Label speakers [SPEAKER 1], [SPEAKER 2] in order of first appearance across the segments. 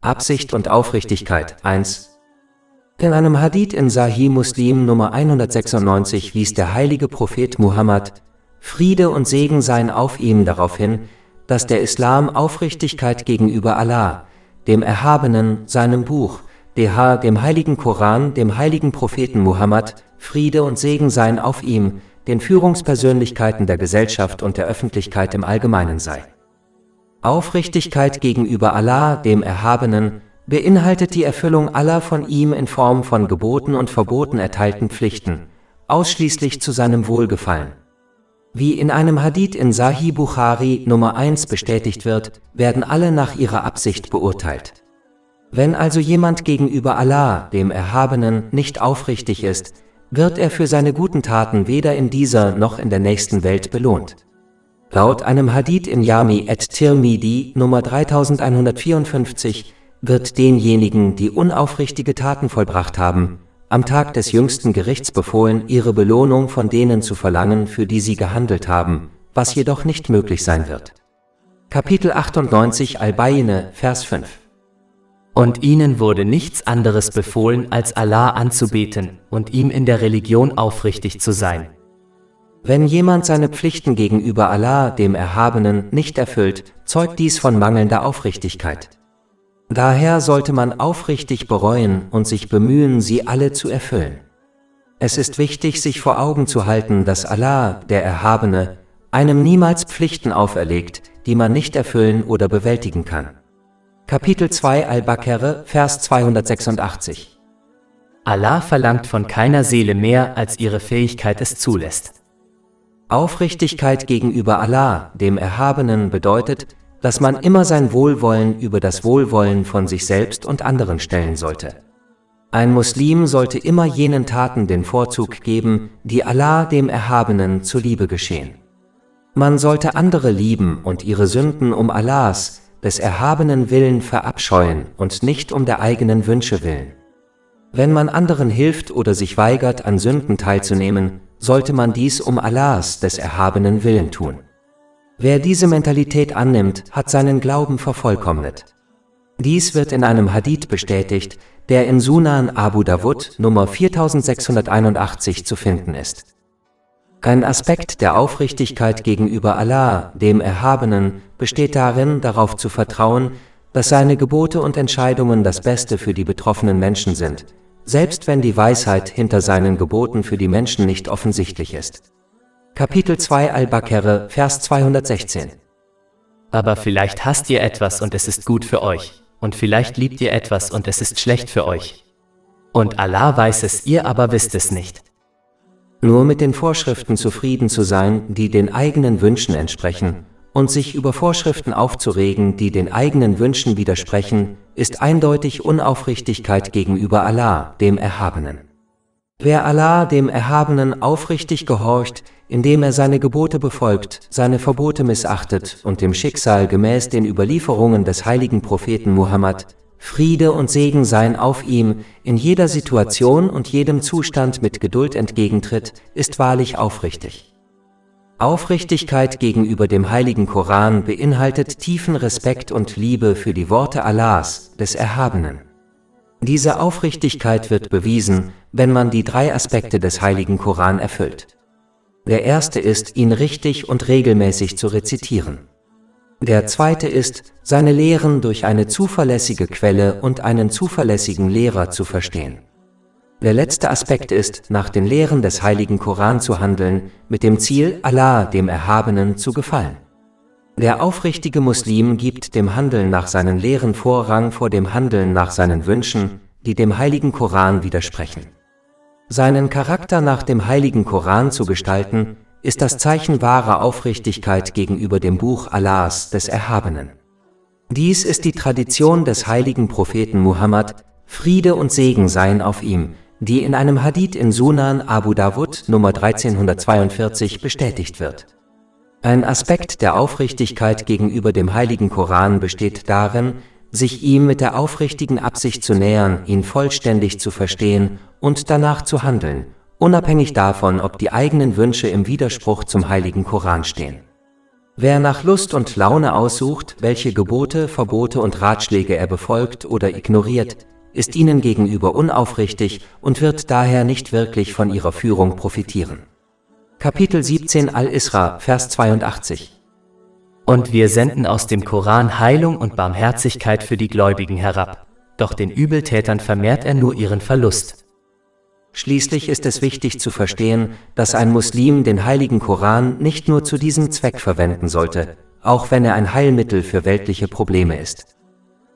[SPEAKER 1] Absicht und Aufrichtigkeit. 1. In einem Hadith in Sahih Muslim Nummer 196 wies der heilige Prophet Muhammad, Friede und Segen seien auf ihm, darauf hin, dass der Islam Aufrichtigkeit gegenüber Allah, dem Erhabenen, seinem Buch, dem heiligen Koran, dem heiligen Propheten Muhammad, Friede und Segen seien auf ihm, den Führungspersönlichkeiten der Gesellschaft und der Öffentlichkeit im Allgemeinen sei. Aufrichtigkeit gegenüber Allah, dem Erhabenen, beinhaltet die Erfüllung aller von ihm in Form von Geboten und Verboten erteilten Pflichten, ausschließlich zu seinem Wohlgefallen. Wie in einem Hadith in Sahih Bukhari Nummer 1 bestätigt wird, werden alle nach ihrer Absicht beurteilt. Wenn also jemand gegenüber Allah, dem Erhabenen, nicht aufrichtig ist, wird er für seine guten Taten weder in dieser noch in der nächsten Welt belohnt. Laut einem Hadith in Jami at-Tirmidhi Nummer 3154 wird denjenigen, die unaufrichtige Taten vollbracht haben, am Tag des jüngsten Gerichts befohlen, ihre Belohnung von denen zu verlangen, für die sie gehandelt haben, was jedoch nicht möglich sein wird. Kapitel 98 Al-Bayne, Vers 5.
[SPEAKER 2] Und ihnen wurde nichts anderes befohlen, als Allah anzubeten und ihm in der Religion aufrichtig zu sein.
[SPEAKER 1] Wenn jemand seine Pflichten gegenüber Allah, dem Erhabenen, nicht erfüllt, zeugt dies von mangelnder Aufrichtigkeit. Daher sollte man aufrichtig bereuen und sich bemühen, sie alle zu erfüllen. Es ist wichtig, sich vor Augen zu halten, dass Allah, der Erhabene, einem niemals Pflichten auferlegt, die man nicht erfüllen oder bewältigen kann. Kapitel 2 Al-Baqarah, Vers 286.
[SPEAKER 2] Allah verlangt von keiner Seele mehr, als ihre Fähigkeit es zulässt.
[SPEAKER 1] Aufrichtigkeit gegenüber Allah, dem Erhabenen, bedeutet, dass man immer sein Wohlwollen über das Wohlwollen von sich selbst und anderen stellen sollte. Ein Muslim sollte immer jenen Taten den Vorzug geben, die Allah, dem Erhabenen, zuliebe geschehen. Man sollte andere lieben und ihre Sünden um Allahs, des Erhabenen Willen verabscheuen und nicht um der eigenen Wünsche willen. Wenn man anderen hilft oder sich weigert, an Sünden teilzunehmen, sollte man dies um Allahs, des Erhabenen Willen tun. Wer diese Mentalität annimmt, hat seinen Glauben vervollkommnet. Dies wird in einem Hadith bestätigt, der in Sunan Abu Dawud Nummer 4681 zu finden ist. Ein Aspekt der Aufrichtigkeit gegenüber Allah, dem Erhabenen, besteht darin, darauf zu vertrauen, dass seine Gebote und Entscheidungen das Beste für die betroffenen Menschen sind, selbst wenn die Weisheit hinter seinen Geboten für die Menschen nicht offensichtlich ist. Kapitel 2 Al-Baqarah, Vers 216.
[SPEAKER 2] Aber vielleicht hasst ihr etwas und es ist gut für euch, und vielleicht liebt ihr etwas und es ist schlecht für euch. Und Allah weiß es, ihr aber wisst es nicht.
[SPEAKER 1] Nur mit den Vorschriften zufrieden zu sein, die den eigenen Wünschen entsprechen, und sich über Vorschriften aufzuregen, die den eigenen Wünschen widersprechen, ist eindeutig Unaufrichtigkeit gegenüber Allah, dem Erhabenen. Wer Allah, dem Erhabenen, aufrichtig gehorcht, indem er seine Gebote befolgt, seine Verbote missachtet und dem Schicksal gemäß den Überlieferungen des heiligen Propheten Muhammad, Friede und Segen seien auf ihm, in jeder Situation und jedem Zustand mit Geduld entgegentritt, ist wahrlich aufrichtig. Aufrichtigkeit gegenüber dem heiligen Koran beinhaltet tiefen Respekt und Liebe für die Worte Allahs, des Erhabenen. Diese Aufrichtigkeit wird bewiesen, wenn man die 3 Aspekte des heiligen Koran erfüllt. Der erste ist, ihn richtig und regelmäßig zu rezitieren. Der zweite ist, seine Lehren durch eine zuverlässige Quelle und einen zuverlässigen Lehrer zu verstehen. Der letzte Aspekt ist, nach den Lehren des heiligen Koran zu handeln, mit dem Ziel, Allah, dem Erhabenen, zu gefallen. Der aufrichtige Muslim gibt dem Handeln nach seinen Lehren Vorrang vor dem Handeln nach seinen Wünschen, die dem heiligen Koran widersprechen. Seinen Charakter nach dem heiligen Koran zu gestalten, ist das Zeichen wahrer Aufrichtigkeit gegenüber dem Buch Allahs, des Erhabenen. Dies ist die Tradition des heiligen Propheten Muhammad, Friede und Segen seien auf ihm, die in einem Hadith in Sunan Abu Dawud Nummer 1342 bestätigt wird. Ein Aspekt der Aufrichtigkeit gegenüber dem heiligen Koran besteht darin, sich ihm mit der aufrichtigen Absicht zu nähern, ihn vollständig zu verstehen und danach zu handeln, unabhängig davon, ob die eigenen Wünsche im Widerspruch zum heiligen Koran stehen. Wer nach Lust und Laune aussucht, welche Gebote, Verbote und Ratschläge er befolgt oder ignoriert, ist ihnen gegenüber unaufrichtig und wird daher nicht wirklich von ihrer Führung profitieren. Kapitel 17 Al-Isra, Vers 82.
[SPEAKER 2] Und wir senden aus dem Koran Heilung und Barmherzigkeit für die Gläubigen herab, doch den Übeltätern vermehrt er nur ihren Verlust.
[SPEAKER 1] Schließlich ist es wichtig zu verstehen, dass ein Muslim den heiligen Koran nicht nur zu diesem Zweck verwenden sollte, auch wenn er ein Heilmittel für weltliche Probleme ist.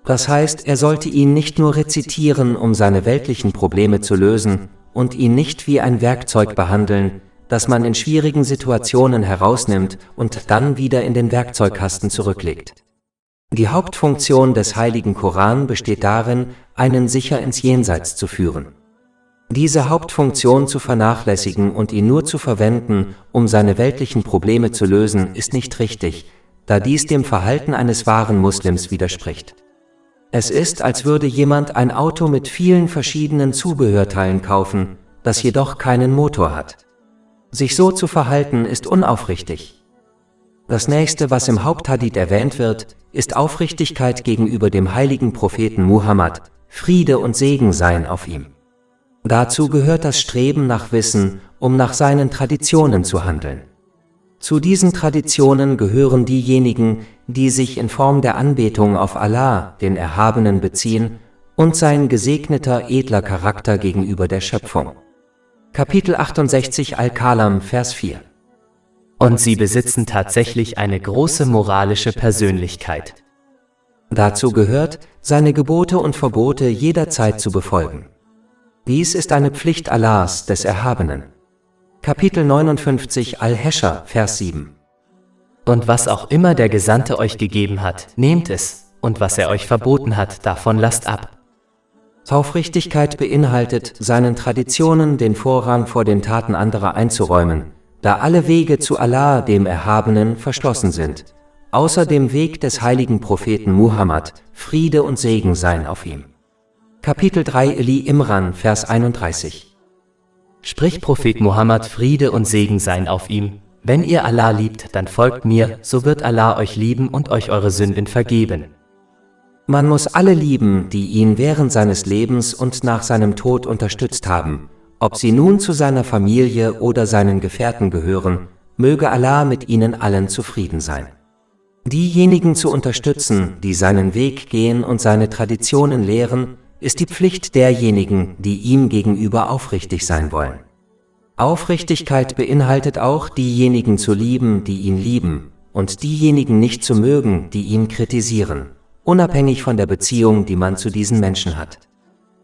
[SPEAKER 1] Das heißt, er sollte ihn nicht nur rezitieren, um seine weltlichen Probleme zu lösen, und ihn nicht wie ein Werkzeug behandeln, das man in schwierigen Situationen herausnimmt und dann wieder in den Werkzeugkasten zurücklegt. Die Hauptfunktion des heiligen Koran besteht darin, einen sicher ins Jenseits zu führen. Diese Hauptfunktion zu vernachlässigen und ihn nur zu verwenden, um seine weltlichen Probleme zu lösen, ist nicht richtig, da dies dem Verhalten eines wahren Muslims widerspricht. Es ist, als würde jemand ein Auto mit vielen verschiedenen Zubehörteilen kaufen, das jedoch keinen Motor hat. Sich so zu verhalten, ist unaufrichtig. Das nächste, was im Haupthadith erwähnt wird, ist Aufrichtigkeit gegenüber dem heiligen Propheten Muhammad, Friede und Segen seien auf ihm. Dazu gehört das Streben nach Wissen, um nach seinen Traditionen zu handeln. Zu diesen Traditionen gehören diejenigen, die sich in Form der Anbetung auf Allah, den Erhabenen, beziehen, und sein gesegneter, edler Charakter gegenüber der Schöpfung. Kapitel 68 Al-Kalam, Vers 4.
[SPEAKER 2] Und sie besitzen tatsächlich eine große moralische Persönlichkeit.
[SPEAKER 1] Dazu gehört, seine Gebote und Verbote jederzeit zu befolgen. Dies ist eine Pflicht Allahs, des Erhabenen. Kapitel 59 Al-Hescher, Vers 7.
[SPEAKER 2] Und was auch immer der Gesandte euch gegeben hat, nehmt es, und was er euch verboten hat, davon lasst ab.
[SPEAKER 1] Aufrichtigkeit beinhaltet, seinen Traditionen den Vorrang vor den Taten anderer einzuräumen, da alle Wege zu Allah, dem Erhabenen, verschlossen sind, außer dem Weg des heiligen Propheten Muhammad, Friede und Segen seien auf ihm. Kapitel 3 Ali Imran, Vers 31.
[SPEAKER 2] Sprich Prophet Muhammad, Friede und Segen seien auf ihm, wenn ihr Allah liebt, dann folgt mir, so wird Allah euch lieben und euch eure Sünden vergeben.
[SPEAKER 1] Man muss alle lieben, die ihn während seines Lebens und nach seinem Tod unterstützt haben, ob sie nun zu seiner Familie oder seinen Gefährten gehören, möge Allah mit ihnen allen zufrieden sein. Diejenigen zu unterstützen, die seinen Weg gehen und seine Traditionen lehren, ist die Pflicht derjenigen, die ihm gegenüber aufrichtig sein wollen. Aufrichtigkeit beinhaltet auch, diejenigen zu lieben, die ihn lieben, und diejenigen nicht zu mögen, die ihn kritisieren, unabhängig von der Beziehung, die man zu diesen Menschen hat.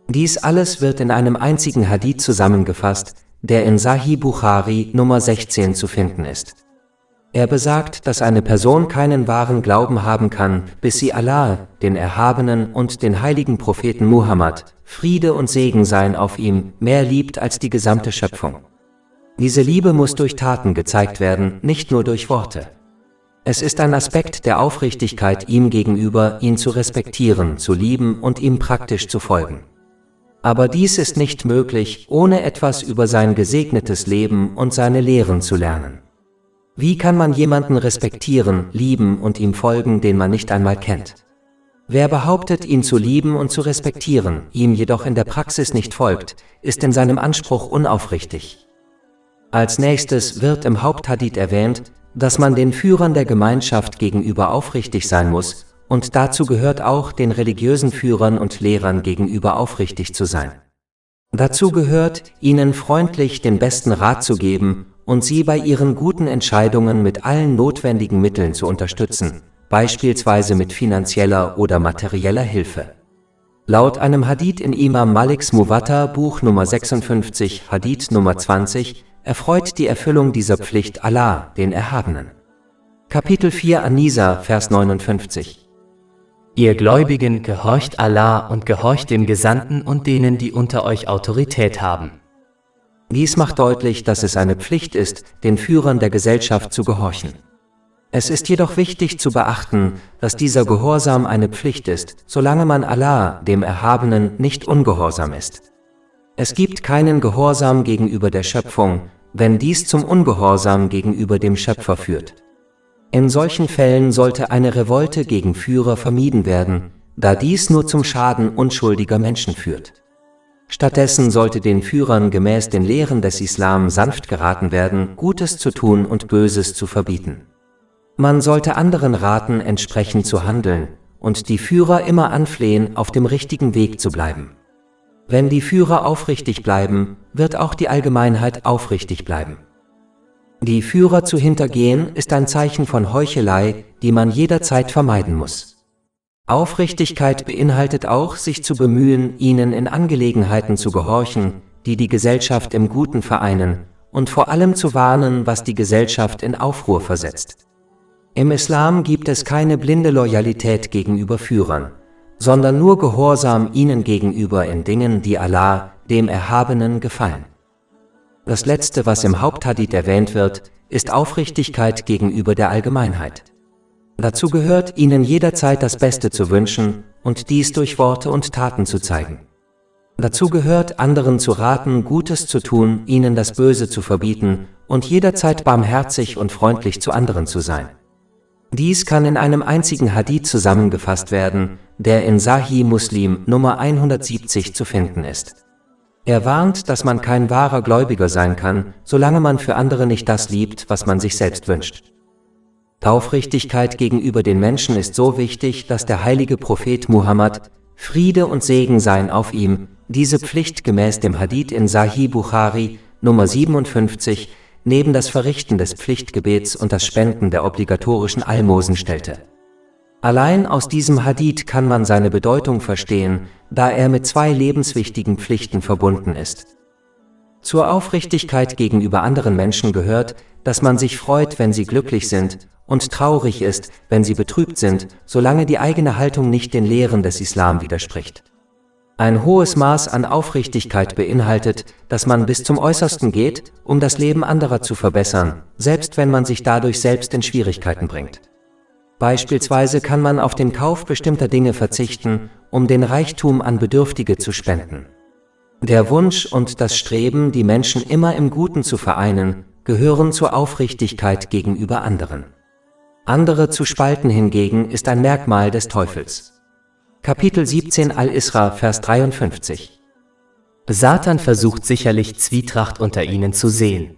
[SPEAKER 1] Dies alles wird in einem einzigen Hadith zusammengefasst, der in Sahih Bukhari Nummer 16 zu finden ist. Er besagt, dass eine Person keinen wahren Glauben haben kann, bis sie Allah, den Erhabenen und den heiligen Propheten Muhammad, Friede und Segen seien auf ihm, mehr liebt als die gesamte Schöpfung. Diese Liebe muss durch Taten gezeigt werden, nicht nur durch Worte. Es ist ein Aspekt der Aufrichtigkeit ihm gegenüber, ihn zu respektieren, zu lieben und ihm praktisch zu folgen. Aber dies ist nicht möglich, ohne etwas über sein gesegnetes Leben und seine Lehren zu lernen. Wie kann man jemanden respektieren, lieben und ihm folgen, den man nicht einmal kennt? Wer behauptet, ihn zu lieben und zu respektieren, ihm jedoch in der Praxis nicht folgt, ist in seinem Anspruch unaufrichtig. Als nächstes wird im Haupthadith erwähnt, dass man den Führern der Gemeinschaft gegenüber aufrichtig sein muss, und dazu gehört auch, den religiösen Führern und Lehrern gegenüber aufrichtig zu sein. Dazu gehört, ihnen freundlich den besten Rat zu geben und sie bei ihren guten Entscheidungen mit allen notwendigen Mitteln zu unterstützen, beispielsweise mit finanzieller oder materieller Hilfe. Laut einem Hadith in Imam Maliks Muwatta, Buch Nummer 56, Hadith Nummer 20, erfreut die Erfüllung dieser Pflicht Allah, den Erhabenen. Kapitel 4 An-Nisa, Vers 59.
[SPEAKER 2] Ihr Gläubigen, gehorcht Allah und gehorcht dem Gesandten und denen, die unter euch Autorität haben.
[SPEAKER 1] Dies macht deutlich, dass es eine Pflicht ist, den Führern der Gesellschaft zu gehorchen. Es ist jedoch wichtig zu beachten, dass dieser Gehorsam eine Pflicht ist, solange man Allah, dem Erhabenen, nicht ungehorsam ist. Es gibt keinen Gehorsam gegenüber der Schöpfung, wenn dies zum Ungehorsam gegenüber dem Schöpfer führt. In solchen Fällen sollte eine Revolte gegen Führer vermieden werden, da dies nur zum Schaden unschuldiger Menschen führt. Stattdessen sollte den Führern gemäß den Lehren des Islam sanft geraten werden, Gutes zu tun und Böses zu verbieten. Man sollte anderen raten, entsprechend zu handeln, und die Führer immer anflehen, auf dem richtigen Weg zu bleiben. Wenn die Führer aufrichtig bleiben, wird auch die Allgemeinheit aufrichtig bleiben. Die Führer zu hintergehen, ist ein Zeichen von Heuchelei, die man jederzeit vermeiden muss. Aufrichtigkeit beinhaltet auch, sich zu bemühen, ihnen in Angelegenheiten zu gehorchen, die die Gesellschaft im Guten vereinen, und vor allem zu warnen, was die Gesellschaft in Aufruhr versetzt. Im Islam gibt es keine blinde Loyalität gegenüber Führern, sondern nur Gehorsam ihnen gegenüber in Dingen, die Allah, dem Erhabenen, gefallen. Das Letzte, was im Haupthadith erwähnt wird, ist Aufrichtigkeit gegenüber der Allgemeinheit. Dazu gehört, ihnen jederzeit das Beste zu wünschen und dies durch Worte und Taten zu zeigen. Dazu gehört, anderen zu raten, Gutes zu tun, ihnen das Böse zu verbieten und jederzeit barmherzig und freundlich zu anderen zu sein. Dies kann in einem einzigen Hadith zusammengefasst werden, der in Sahih Muslim Nummer 170 zu finden ist. Er warnt, dass man kein wahrer Gläubiger sein kann, solange man für andere nicht das liebt, was man sich selbst wünscht. Aufrichtigkeit gegenüber den Menschen ist so wichtig, dass der heilige Prophet Muhammad, Friede und Segen seien auf ihm, diese Pflicht gemäß dem Hadith in Sahih Bukhari Nummer 57 neben das Verrichten des Pflichtgebets und das Spenden der obligatorischen Almosen stellte. Allein aus diesem Hadith kann man seine Bedeutung verstehen, da er mit zwei lebenswichtigen Pflichten verbunden ist. Zur Aufrichtigkeit gegenüber anderen Menschen gehört, dass man sich freut, wenn sie glücklich sind, und traurig ist, wenn sie betrübt sind, solange die eigene Haltung nicht den Lehren des Islam widerspricht. Ein hohes Maß an Aufrichtigkeit beinhaltet, dass man bis zum Äußersten geht, um das Leben anderer zu verbessern, selbst wenn man sich dadurch selbst in Schwierigkeiten bringt. Beispielsweise kann man auf den Kauf bestimmter Dinge verzichten, um den Reichtum an Bedürftige zu spenden. Der Wunsch und das Streben, die Menschen immer im Guten zu vereinen, gehören zur Aufrichtigkeit gegenüber anderen. Andere zu spalten hingegen ist ein Merkmal des Teufels. Kapitel 17 Al-Isra, Vers 53.
[SPEAKER 2] Satan versucht sicherlich, Zwietracht unter ihnen zu sehen.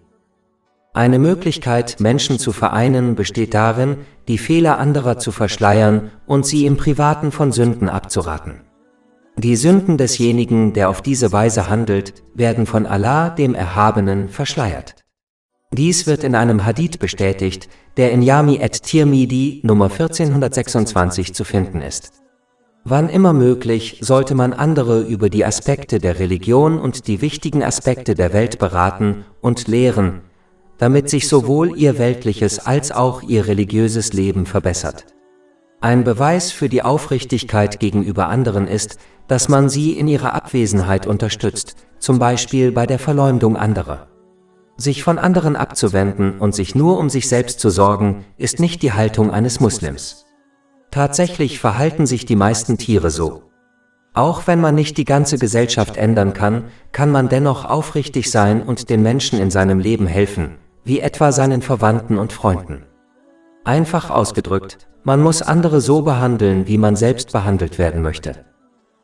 [SPEAKER 1] Eine Möglichkeit, Menschen zu vereinen, besteht darin, die Fehler anderer zu verschleiern und sie im Privaten von Sünden abzuraten. Die Sünden desjenigen, der auf diese Weise handelt, werden von Allah, dem Erhabenen, verschleiert. Dies wird in einem Hadith bestätigt, der in Jami at-Tirmidhi Nummer 1426 zu finden ist. Wann immer möglich, sollte man andere über die Aspekte der Religion und die wichtigen Aspekte der Welt beraten und lehren, damit sich sowohl ihr weltliches als auch ihr religiöses Leben verbessert. Ein Beweis für die Aufrichtigkeit gegenüber anderen ist, dass man sie in ihrer Abwesenheit unterstützt, zum Beispiel bei der Verleumdung anderer. Sich von anderen abzuwenden und sich nur um sich selbst zu sorgen, ist nicht die Haltung eines Muslims. Tatsächlich verhalten sich die meisten Tiere so. Auch wenn man nicht die ganze Gesellschaft ändern kann, kann man dennoch aufrichtig sein und den Menschen in seinem Leben helfen, wie etwa seinen Verwandten und Freunden. Einfach ausgedrückt, man muss andere so behandeln, wie man selbst behandelt werden möchte.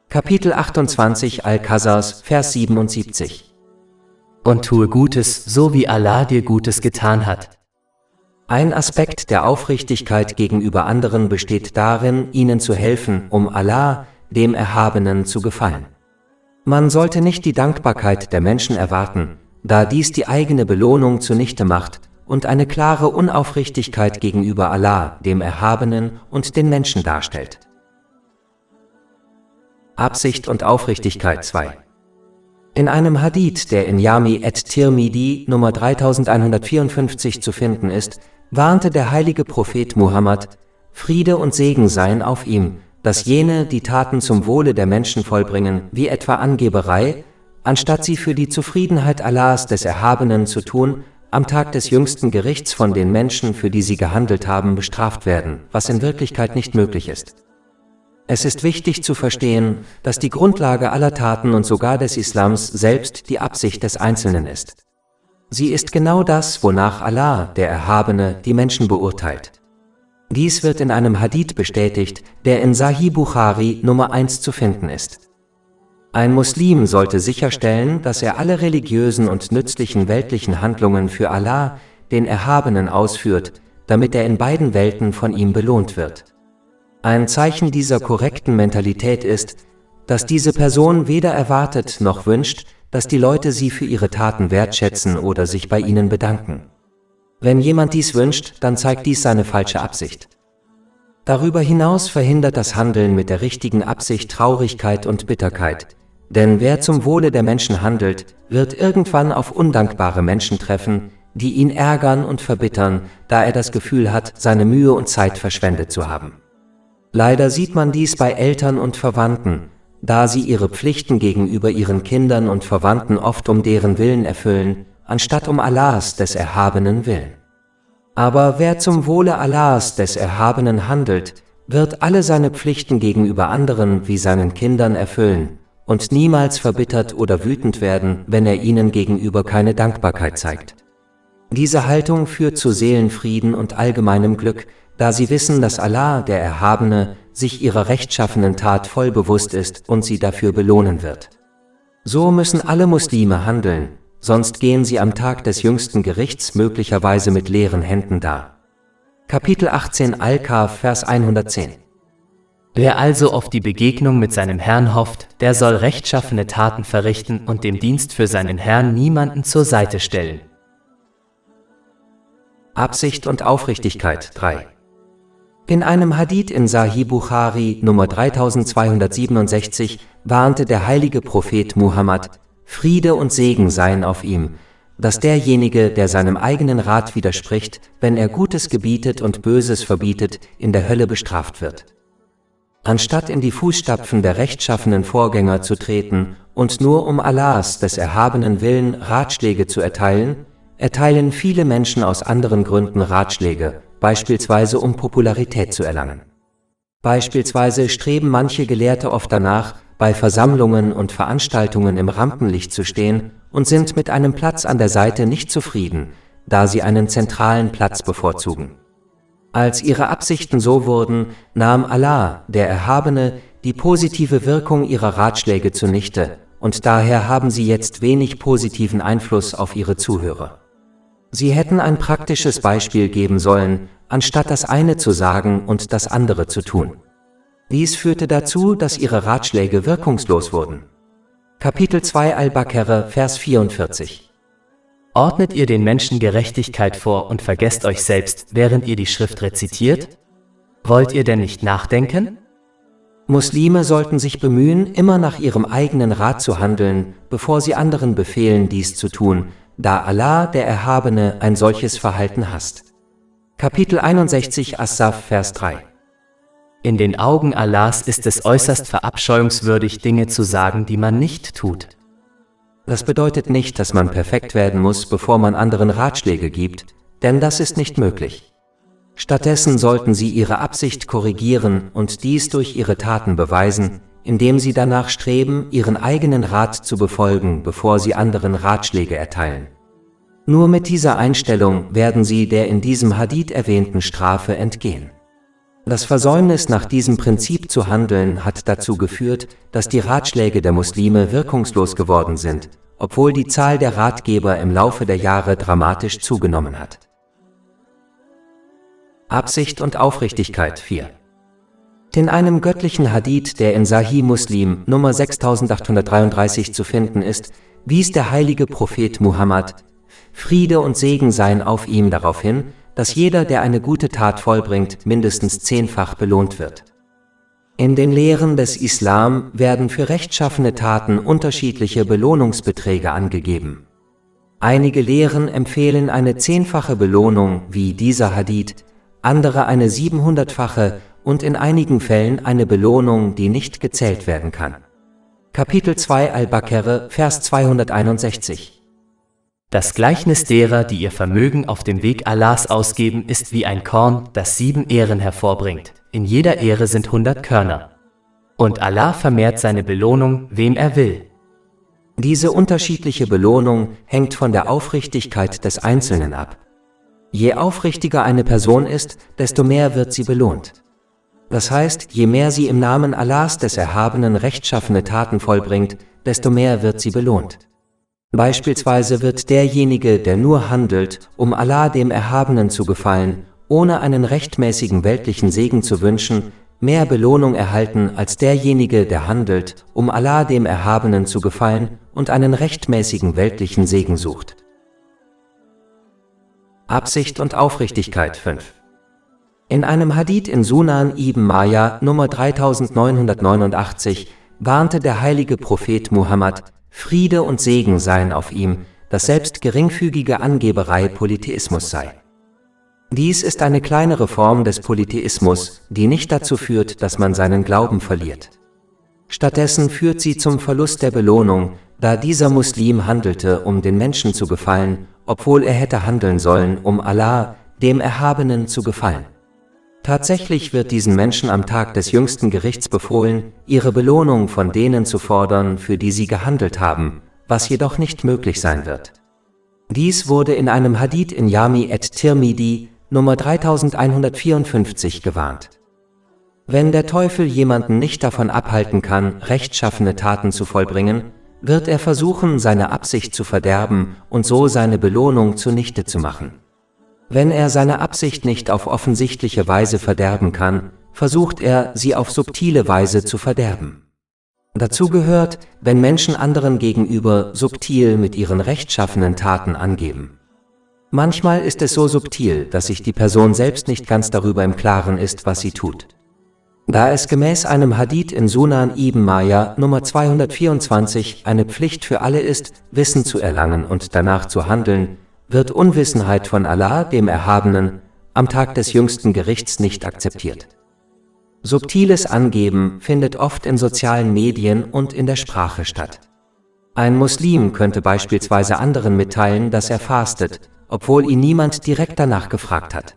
[SPEAKER 1] Kapitel 28 Al-Qasas, Vers 77.
[SPEAKER 2] Und tue Gutes, so wie Allah dir Gutes getan hat.
[SPEAKER 1] Ein Aspekt der Aufrichtigkeit gegenüber anderen besteht darin, ihnen zu helfen, um Allah, dem Erhabenen, zu gefallen. Man sollte nicht die Dankbarkeit der Menschen erwarten, da dies die eigene Belohnung zunichte macht und eine klare Unaufrichtigkeit gegenüber Allah, dem Erhabenen, und den Menschen darstellt. Absicht und Aufrichtigkeit 2. In einem Hadith, der in Jami at-Tirmidhi Nummer 3154 zu finden ist, warnte der heilige Prophet Muhammad, Friede und Segen seien auf ihm, dass jene, die Taten zum Wohle der Menschen vollbringen, wie etwa Angeberei, anstatt sie für die Zufriedenheit Allahs des Erhabenen zu tun, am Tag des jüngsten Gerichts von den Menschen, für die sie gehandelt haben, bestraft werden, was in Wirklichkeit nicht möglich ist. Es ist wichtig zu verstehen, dass die Grundlage aller Taten und sogar des Islams selbst die Absicht des Einzelnen ist. Sie ist genau das, wonach Allah, der Erhabene, die Menschen beurteilt. Dies wird in einem Hadith bestätigt, der in Sahih Bukhari Nummer 1 zu finden ist. Ein Muslim sollte sicherstellen, dass er alle religiösen und nützlichen weltlichen Handlungen für Allah, den Erhabenen, ausführt, damit er in beiden Welten von ihm belohnt wird. Ein Zeichen dieser korrekten Mentalität ist, dass diese Person weder erwartet noch wünscht, dass die Leute sie für ihre Taten wertschätzen oder sich bei ihnen bedanken. Wenn jemand dies wünscht, dann zeigt dies seine falsche Absicht. Darüber hinaus verhindert das Handeln mit der richtigen Absicht Traurigkeit und Bitterkeit. Denn wer zum Wohle der Menschen handelt, wird irgendwann auf undankbare Menschen treffen, die ihn ärgern und verbittern, da er das Gefühl hat, seine Mühe und Zeit verschwendet zu haben. Leider sieht man dies bei Eltern und Verwandten, da sie ihre Pflichten gegenüber ihren Kindern und Verwandten oft um deren Willen erfüllen, anstatt um Allahs des Erhabenen Willen. Aber wer zum Wohle Allahs des Erhabenen handelt, wird alle seine Pflichten gegenüber anderen wie seinen Kindern erfüllen und niemals verbittert oder wütend werden, wenn er ihnen gegenüber keine Dankbarkeit zeigt. Diese Haltung führt zu Seelenfrieden und allgemeinem Glück, da sie wissen, dass Allah, der Erhabene, sich ihrer rechtschaffenen Tat voll bewusst ist und sie dafür belohnen wird. So müssen alle Muslime handeln, sonst gehen sie am Tag des jüngsten Gerichts möglicherweise mit leeren Händen da. Kapitel 18 Al-Kahf, Vers 110.
[SPEAKER 2] Wer also auf die Begegnung mit seinem Herrn hofft, der soll rechtschaffene Taten verrichten und dem Dienst für seinen Herrn niemanden zur Seite stellen.
[SPEAKER 1] Absicht und Aufrichtigkeit 3. In einem Hadith in Sahih Bukhari Nummer 3267 warnte der heilige Prophet Muhammad, Friede und Segen seien auf ihm, dass derjenige, der seinem eigenen Rat widerspricht, wenn er Gutes gebietet und Böses verbietet, in der Hölle bestraft wird. Anstatt in die Fußstapfen der rechtschaffenen Vorgänger zu treten und nur um Allahs des Erhabenen Willen Ratschläge zu erteilen, erteilen viele Menschen aus anderen Gründen Ratschläge, beispielsweise um Popularität zu erlangen. Beispielsweise streben manche Gelehrte oft danach, bei Versammlungen und Veranstaltungen im Rampenlicht zu stehen und sind mit einem Platz an der Seite nicht zufrieden, da sie einen zentralen Platz bevorzugen. Als ihre Absichten so wurden, nahm Allah, der Erhabene, die positive Wirkung ihrer Ratschläge zunichte, und daher haben sie jetzt wenig positiven Einfluss auf ihre Zuhörer. Sie hätten ein praktisches Beispiel geben sollen, anstatt das eine zu sagen und das andere zu tun. Dies führte dazu, dass ihre Ratschläge wirkungslos wurden. Kapitel 2 Al-Baqarah, Vers 44.
[SPEAKER 2] Ordnet ihr den Menschen Gerechtigkeit vor und vergesst euch selbst, während ihr die Schrift rezitiert? Wollt ihr denn nicht nachdenken?
[SPEAKER 1] Muslime sollten sich bemühen, immer nach ihrem eigenen Rat zu handeln, bevor sie anderen befehlen, dies zu tun, da Allah, der Erhabene, ein solches Verhalten hasst. Kapitel 61 As-Saf, Vers 3.
[SPEAKER 2] In den Augen Allahs ist es äußerst verabscheuungswürdig, Dinge zu sagen, die man nicht tut.
[SPEAKER 1] Das bedeutet nicht, dass man perfekt werden muss, bevor man anderen Ratschläge gibt, denn das ist nicht möglich. Stattdessen sollten sie ihre Absicht korrigieren und dies durch ihre Taten beweisen, indem sie danach streben, ihren eigenen Rat zu befolgen, bevor sie anderen Ratschläge erteilen. Nur mit dieser Einstellung werden sie der in diesem Hadith erwähnten Strafe entgehen. Das Versäumnis, nach diesem Prinzip zu handeln, hat dazu geführt, dass die Ratschläge der Muslime wirkungslos geworden sind, obwohl die Zahl der Ratgeber im Laufe der Jahre dramatisch zugenommen hat. Absicht und Aufrichtigkeit 4. In einem göttlichen Hadith, der in Sahih Muslim Nummer 6833 zu finden ist, wies der heilige Prophet Muhammad, Friede und Segen seien auf ihm, darauf hin, dass jeder, der eine gute Tat vollbringt, mindestens 10-fach belohnt wird. In den Lehren des Islam werden für rechtschaffene Taten unterschiedliche Belohnungsbeträge angegeben. Einige Lehren empfehlen eine 10-fache Belohnung, wie dieser Hadith, andere eine 700-fache und in einigen Fällen eine Belohnung, die nicht gezählt werden kann. Kapitel 2 Al-Baqarah, Vers 261.
[SPEAKER 2] Das Gleichnis derer, die ihr Vermögen auf dem Weg Allahs ausgeben, ist wie ein Korn, das 7 Ähren hervorbringt. In jeder Ähre sind 100 Körner. Und Allah vermehrt seine Belohnung, wem er will.
[SPEAKER 1] Diese unterschiedliche Belohnung hängt von der Aufrichtigkeit des Einzelnen ab. Je aufrichtiger eine Person ist, desto mehr wird sie belohnt. Das heißt, je mehr sie im Namen Allahs des Erhabenen rechtschaffene Taten vollbringt, desto mehr wird sie belohnt. Beispielsweise wird derjenige, der nur handelt, um Allah dem Erhabenen zu gefallen, ohne einen rechtmäßigen weltlichen Segen zu wünschen, mehr Belohnung erhalten als derjenige, der handelt, um Allah dem Erhabenen zu gefallen und einen rechtmäßigen weltlichen Segen sucht. Absicht und Aufrichtigkeit 5. In einem Hadith in Sunan ibn Majah Nummer 3989 warnte der heilige Prophet Muhammad, Friede und Segen seien auf ihm, dass selbst geringfügige Angeberei Polytheismus sei. Dies ist eine kleinere Form des Polytheismus, die nicht dazu führt, dass man seinen Glauben verliert. Stattdessen führt sie zum Verlust der Belohnung, da dieser Muslim handelte, um den Menschen zu gefallen, obwohl er hätte handeln sollen, um Allah, dem Erhabenen, zu gefallen. Tatsächlich wird diesen Menschen am Tag des jüngsten Gerichts befohlen, ihre Belohnung von denen zu fordern, für die sie gehandelt haben, was jedoch nicht möglich sein wird. Dies wurde in einem Hadith in Jami at-Tirmidhi, Nummer 3154 gewarnt. Wenn der Teufel jemanden nicht davon abhalten kann, rechtschaffene Taten zu vollbringen, wird er versuchen, seine Absicht zu verderben und so seine Belohnung zunichte zu machen. Wenn er seine Absicht nicht auf offensichtliche Weise verderben kann, versucht er, sie auf subtile Weise zu verderben. Dazu gehört, wenn Menschen anderen gegenüber subtil mit ihren rechtschaffenen Taten angeben. Manchmal ist es so subtil, dass sich die Person selbst nicht ganz darüber im Klaren ist, was sie tut. Da es gemäß einem Hadith in Sunan ibn Majah Nummer 224 eine Pflicht für alle ist, Wissen zu erlangen und danach zu handeln, wird Unwissenheit von Allah, dem Erhabenen, am Tag des jüngsten Gerichts nicht akzeptiert. Subtiles Angeben findet oft in sozialen Medien und in der Sprache statt. Ein Muslim könnte beispielsweise anderen mitteilen, dass er fastet, obwohl ihn niemand direkt danach gefragt hat.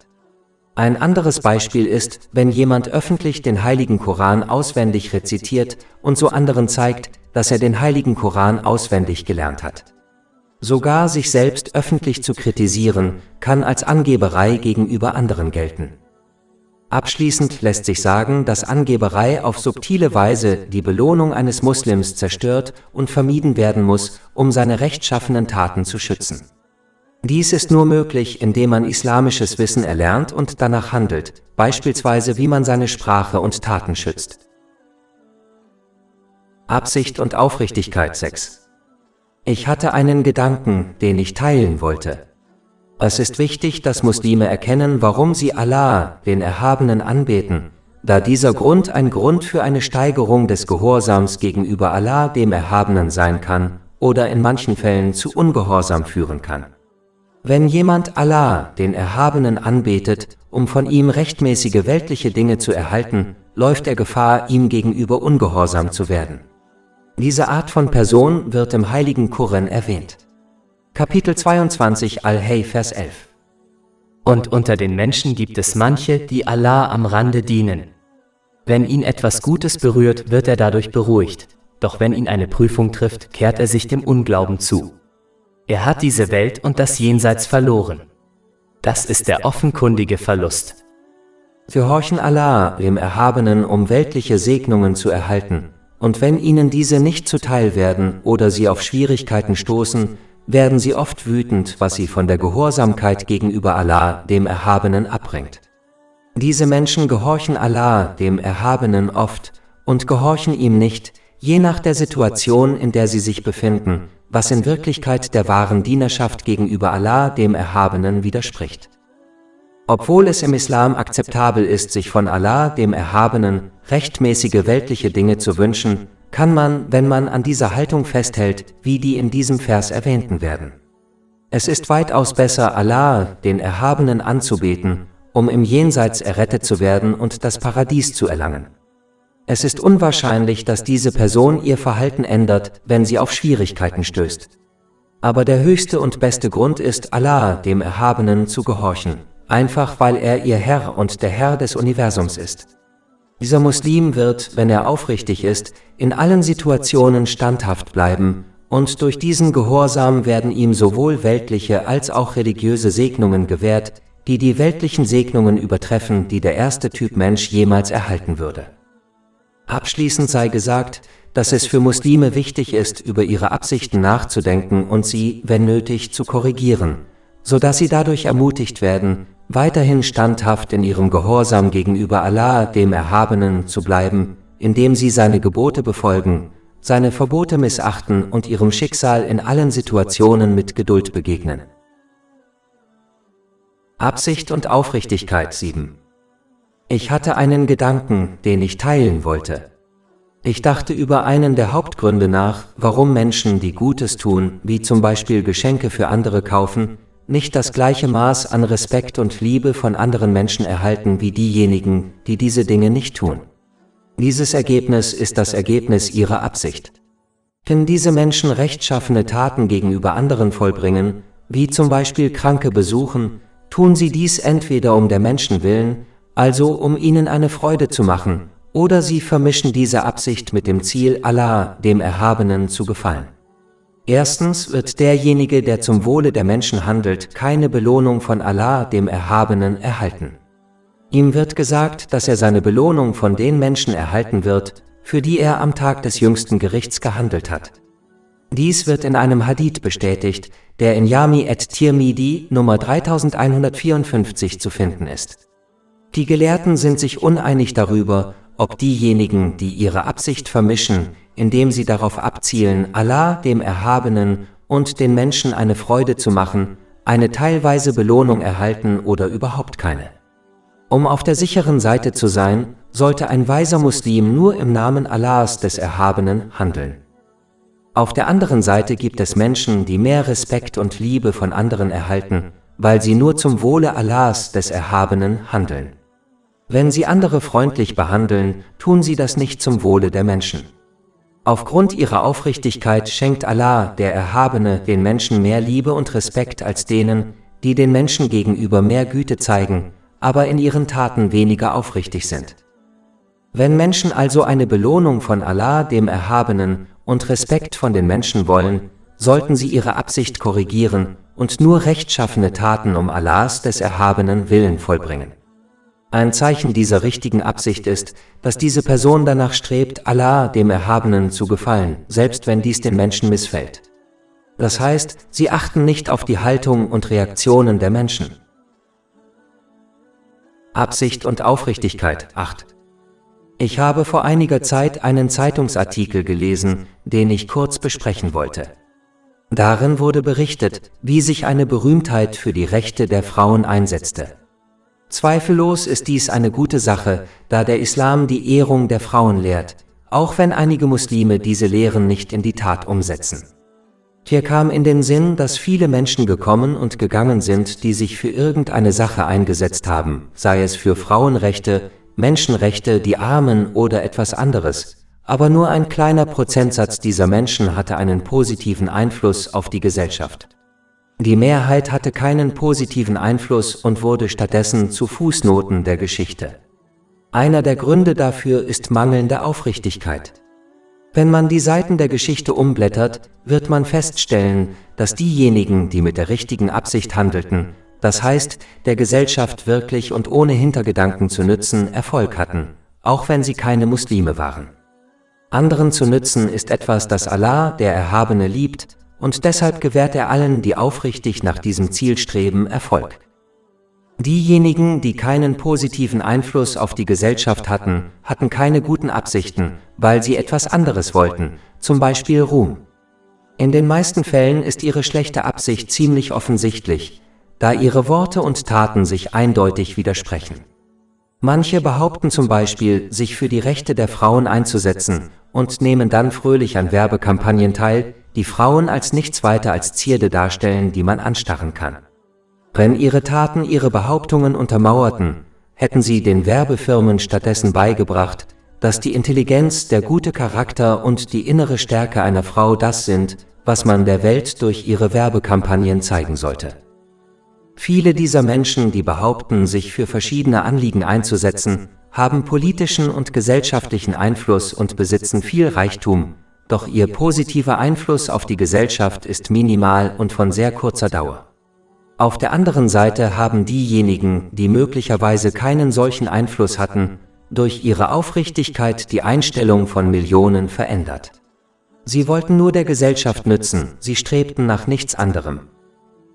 [SPEAKER 1] Ein anderes Beispiel ist, wenn jemand öffentlich den heiligen Koran auswendig rezitiert und so anderen zeigt, dass er den heiligen Koran auswendig gelernt hat. Sogar sich selbst öffentlich zu kritisieren, kann als Angeberei gegenüber anderen gelten. Abschließend lässt sich sagen, dass Angeberei auf subtile Weise die Belohnung eines Muslims zerstört und vermieden werden muss, um seine rechtschaffenen Taten zu schützen. Dies ist nur möglich, indem man islamisches Wissen erlernt und danach handelt, beispielsweise wie man seine Sprache und Taten schützt. Absicht und Aufrichtigkeit 6. Ich hatte einen Gedanken, den ich teilen wollte. Es ist wichtig, dass Muslime erkennen, warum sie Allah, den Erhabenen, anbeten, da dieser Grund ein Grund für eine Steigerung des Gehorsams gegenüber Allah, dem Erhabenen, sein kann oder in manchen Fällen zu Ungehorsam führen kann. Wenn jemand Allah, den Erhabenen, anbetet, um von ihm rechtmäßige weltliche Dinge zu erhalten, läuft er Gefahr, ihm gegenüber ungehorsam zu werden. Diese Art von Person wird im heiligen Koran erwähnt. Kapitel 22 Al-Hay, Vers 11.
[SPEAKER 2] Und unter den Menschen gibt es manche, die Allah am Rande dienen. Wenn ihn etwas Gutes berührt, wird er dadurch beruhigt, doch wenn ihn eine Prüfung trifft, kehrt er sich dem Unglauben zu. Er hat diese Welt und das Jenseits verloren. Das ist der offenkundige Verlust.
[SPEAKER 1] Sie horchen Allah, dem Erhabenen, um weltliche Segnungen zu erhalten, und wenn ihnen diese nicht zuteil werden oder sie auf Schwierigkeiten stoßen, werden sie oft wütend, was sie von der Gehorsamkeit gegenüber Allah, dem Erhabenen, abbringt. Diese Menschen gehorchen Allah, dem Erhabenen, oft und gehorchen ihm nicht, je nach der Situation, in der sie sich befinden, was in Wirklichkeit der wahren Dienerschaft gegenüber Allah, dem Erhabenen, widerspricht. Obwohl es im Islam akzeptabel ist, sich von Allah, dem Erhabenen, rechtmäßige weltliche Dinge zu wünschen, kann man, wenn man an dieser Haltung festhält, wie die in diesem Vers erwähnten werden. Es ist weitaus besser, Allah, den Erhabenen, anzubeten, um im Jenseits errettet zu werden und das Paradies zu erlangen. Es ist unwahrscheinlich, dass diese Person ihr Verhalten ändert, wenn sie auf Schwierigkeiten stößt. Aber der höchste und beste Grund ist, Allah, dem Erhabenen, zu gehorchen, einfach weil er ihr Herr und der Herr des Universums ist. Dieser Muslim wird, wenn er aufrichtig ist, in allen Situationen standhaft bleiben, und durch diesen Gehorsam werden ihm sowohl weltliche als auch religiöse Segnungen gewährt, die die weltlichen Segnungen übertreffen, die der erste Typ Mensch jemals erhalten würde. Abschließend sei gesagt, dass es für Muslime wichtig ist, über ihre Absichten nachzudenken und sie, wenn nötig, zu korrigieren, sodass sie dadurch ermutigt werden, weiterhin standhaft in ihrem Gehorsam gegenüber Allah, dem Erhabenen, zu bleiben, indem sie seine Gebote befolgen, seine Verbote missachten und ihrem Schicksal in allen Situationen mit Geduld begegnen. Absicht und Aufrichtigkeit 7. Ich hatte einen Gedanken, den ich teilen wollte. Ich dachte über einen der Hauptgründe nach, warum Menschen, die Gutes tun, wie zum Beispiel Geschenke für andere kaufen, nicht das gleiche Maß an Respekt und Liebe von anderen Menschen erhalten wie diejenigen, die diese Dinge nicht tun. Dieses Ergebnis ist das Ergebnis ihrer Absicht. Wenn diese Menschen rechtschaffene Taten gegenüber anderen vollbringen, wie zum Beispiel Kranke besuchen, tun sie dies entweder um der Menschen willen, also um ihnen eine Freude zu machen, oder sie vermischen diese Absicht mit dem Ziel, Allah, dem Erhabenen, zu gefallen. Erstens wird derjenige, der zum Wohle der Menschen handelt, keine Belohnung von Allah, dem Erhabenen, erhalten. Ihm wird gesagt, dass er seine Belohnung von den Menschen erhalten wird, für die er am Tag des jüngsten Gerichts gehandelt hat. Dies wird in einem Hadith bestätigt, der in Jami at-Tirmidhi Nummer 3154 zu finden ist. Die Gelehrten sind sich uneinig darüber, ob diejenigen, die ihre Absicht vermischen, indem sie darauf abzielen, Allah, dem Erhabenen, und den Menschen eine Freude zu machen, eine teilweise Belohnung erhalten oder überhaupt keine. Um auf der sicheren Seite zu sein, sollte ein weiser Muslim nur im Namen Allahs, des Erhabenen, handeln. Auf der anderen Seite gibt es Menschen, die mehr Respekt und Liebe von anderen erhalten, weil sie nur zum Wohle Allahs, des Erhabenen, handeln. Wenn sie andere freundlich behandeln, tun sie das nicht zum Wohle der Menschen. Aufgrund ihrer Aufrichtigkeit schenkt Allah, der Erhabene, den Menschen mehr Liebe und Respekt als denen, die den Menschen gegenüber mehr Güte zeigen, aber in ihren Taten weniger aufrichtig sind. Wenn Menschen also eine Belohnung von Allah, dem Erhabenen, und Respekt von den Menschen wollen, sollten sie ihre Absicht korrigieren und nur rechtschaffene Taten um Allahs, des Erhabenen, Willen vollbringen. Ein Zeichen dieser richtigen Absicht ist, dass diese Person danach strebt, Allah, dem Erhabenen, zu gefallen, selbst wenn dies den Menschen missfällt. Das heißt, sie achten nicht auf die Haltung und Reaktionen der Menschen. Absicht und Aufrichtigkeit 8. Ich habe vor einiger Zeit einen Zeitungsartikel gelesen, den ich kurz besprechen wollte. Darin wurde berichtet, wie sich eine Berühmtheit für die Rechte der Frauen einsetzte. Zweifellos ist dies eine gute Sache, da der Islam die Ehrung der Frauen lehrt, auch wenn einige Muslime diese Lehren nicht in die Tat umsetzen. Hier kam in den Sinn, dass viele Menschen gekommen und gegangen sind, die sich für irgendeine Sache eingesetzt haben, sei es für Frauenrechte, Menschenrechte, die Armen oder etwas anderes, aber nur ein kleiner Prozentsatz dieser Menschen hatte einen positiven Einfluss auf die Gesellschaft. Die Mehrheit hatte keinen positiven Einfluss und wurde stattdessen zu Fußnoten der Geschichte. Einer der Gründe dafür ist mangelnde Aufrichtigkeit. Wenn man die Seiten der Geschichte umblättert, wird man feststellen, dass diejenigen, die mit der richtigen Absicht handelten, das heißt, der Gesellschaft wirklich und ohne Hintergedanken zu nützen, Erfolg hatten, auch wenn sie keine Muslime waren. Anderen zu nützen ist etwas, das Allah, der Erhabene, liebt, und deshalb gewährt er allen, die aufrichtig nach diesem Ziel streben, Erfolg. Diejenigen, die keinen positiven Einfluss auf die Gesellschaft hatten, hatten keine guten Absichten, weil sie etwas anderes wollten, zum Beispiel Ruhm. In den meisten Fällen ist ihre schlechte Absicht ziemlich offensichtlich, da ihre Worte und Taten sich eindeutig widersprechen. Manche behaupten zum Beispiel, sich für die Rechte der Frauen einzusetzen und nehmen dann fröhlich an Werbekampagnen teil, die Frauen als nichts weiter als Zierde darstellen, die man anstarren kann. Wenn ihre Taten ihre Behauptungen untermauerten, hätten sie den Werbefirmen stattdessen beigebracht, dass die Intelligenz, der gute Charakter und die innere Stärke einer Frau das sind, was man der Welt durch ihre Werbekampagnen zeigen sollte. Viele dieser Menschen, die behaupten, sich für verschiedene Anliegen einzusetzen, haben politischen und gesellschaftlichen Einfluss und besitzen viel Reichtum, doch ihr positiver Einfluss auf die Gesellschaft ist minimal und von sehr kurzer Dauer. Auf der anderen Seite haben diejenigen, die möglicherweise keinen solchen Einfluss hatten, durch ihre Aufrichtigkeit die Einstellung von Millionen verändert. Sie wollten nur der Gesellschaft nützen, sie strebten nach nichts anderem.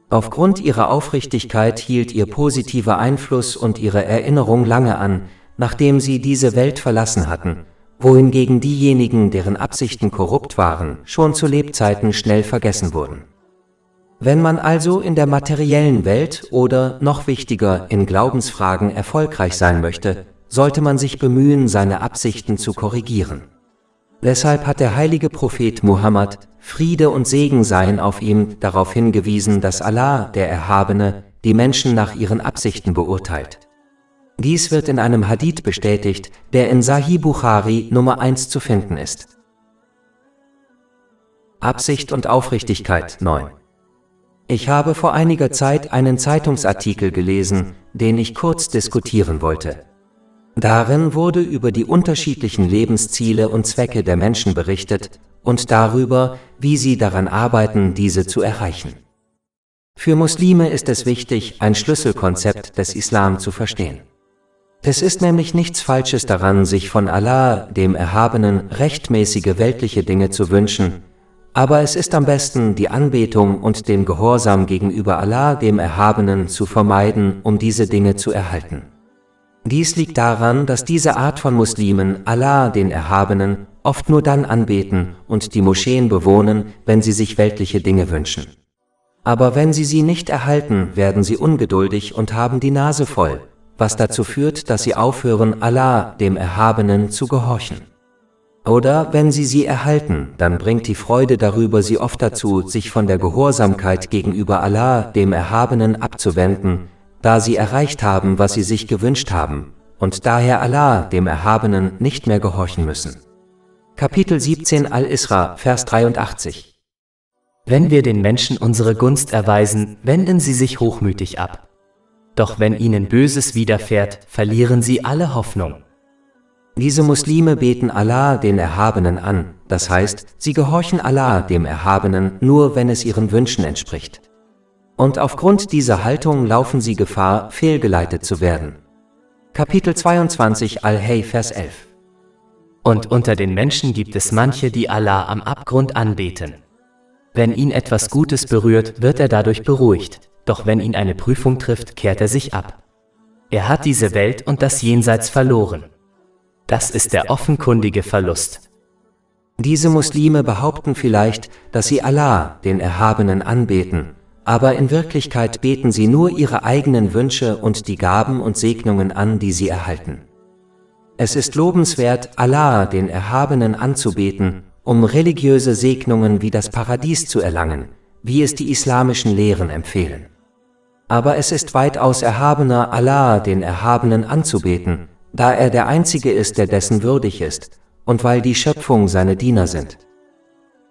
[SPEAKER 1] Aufgrund ihrer Aufrichtigkeit hielt ihr positiver Einfluss und ihre Erinnerung lange an, nachdem sie diese Welt verlassen hatten, wohingegen diejenigen, deren Absichten korrupt waren, schon zu Lebzeiten schnell vergessen wurden. Wenn man also in der materiellen Welt oder, noch wichtiger, in Glaubensfragen erfolgreich sein möchte, sollte man sich bemühen, seine Absichten zu korrigieren. Deshalb hat der heilige Prophet Muhammad, Friede und Segen seien auf ihm, darauf hingewiesen, dass Allah, der Erhabene, die Menschen nach ihren Absichten beurteilt. Dies wird in einem Hadith bestätigt, der in Sahih Bukhari Nummer 1 zu finden ist. Absicht und Aufrichtigkeit 9. Ich habe vor einiger Zeit einen Zeitungsartikel gelesen, den ich kurz diskutieren wollte. Darin wurde über die unterschiedlichen Lebensziele und Zwecke der Menschen berichtet und darüber, wie sie daran arbeiten, diese zu erreichen. Für Muslime ist es wichtig, ein Schlüsselkonzept des Islam zu verstehen. Es ist nämlich nichts Falsches daran, sich von Allah, dem Erhabenen, rechtmäßige weltliche Dinge zu wünschen, aber es ist am besten, die Anbetung und den Gehorsam gegenüber Allah, dem Erhabenen, zu vermeiden, um diese Dinge zu erhalten. Dies liegt daran, dass diese Art von Muslimen Allah, den Erhabenen, oft nur dann anbeten und die Moscheen bewohnen, wenn sie sich weltliche Dinge wünschen. Aber wenn sie nicht erhalten, werden sie ungeduldig und haben die Nase voll, was dazu führt, dass sie aufhören, Allah, dem Erhabenen, zu gehorchen. Oder wenn sie erhalten, dann bringt die Freude darüber sie oft dazu, sich von der Gehorsamkeit gegenüber Allah, dem Erhabenen, abzuwenden, da sie erreicht haben, was sie sich gewünscht haben, und daher Allah, dem Erhabenen, nicht mehr gehorchen müssen. Kapitel 17 Al-Isra, Vers 83.
[SPEAKER 2] Wenn wir den Menschen unsere Gunst erweisen, wenden sie sich hochmütig ab. Doch wenn ihnen Böses widerfährt, verlieren sie alle Hoffnung.
[SPEAKER 1] Diese Muslime beten Allah, den Erhabenen, an, das heißt, sie gehorchen Allah, dem Erhabenen, nur wenn es ihren Wünschen entspricht. Und aufgrund dieser Haltung laufen sie Gefahr, fehlgeleitet zu werden. Kapitel 22 Al-Hay, Vers 11.
[SPEAKER 2] Und unter den Menschen gibt es manche, die Allah am Abgrund anbeten. Wenn ihn etwas Gutes berührt, wird er dadurch beruhigt, doch wenn ihn eine Prüfung trifft, kehrt er sich ab. Er hat diese Welt und das Jenseits verloren. Das ist der offenkundige Verlust.
[SPEAKER 1] Diese Muslime behaupten vielleicht, dass sie Allah, den Erhabenen, anbeten, aber in Wirklichkeit beten sie nur ihre eigenen Wünsche und die Gaben und Segnungen an, die sie erhalten. Es ist lobenswert, Allah, den Erhabenen, anzubeten, um religiöse Segnungen wie das Paradies zu erlangen, wie es die islamischen Lehren empfehlen. Aber es ist weitaus erhabener, Allah, den Erhabenen, anzubeten, da er der Einzige ist, der dessen würdig ist, und weil die Schöpfung seine Diener sind.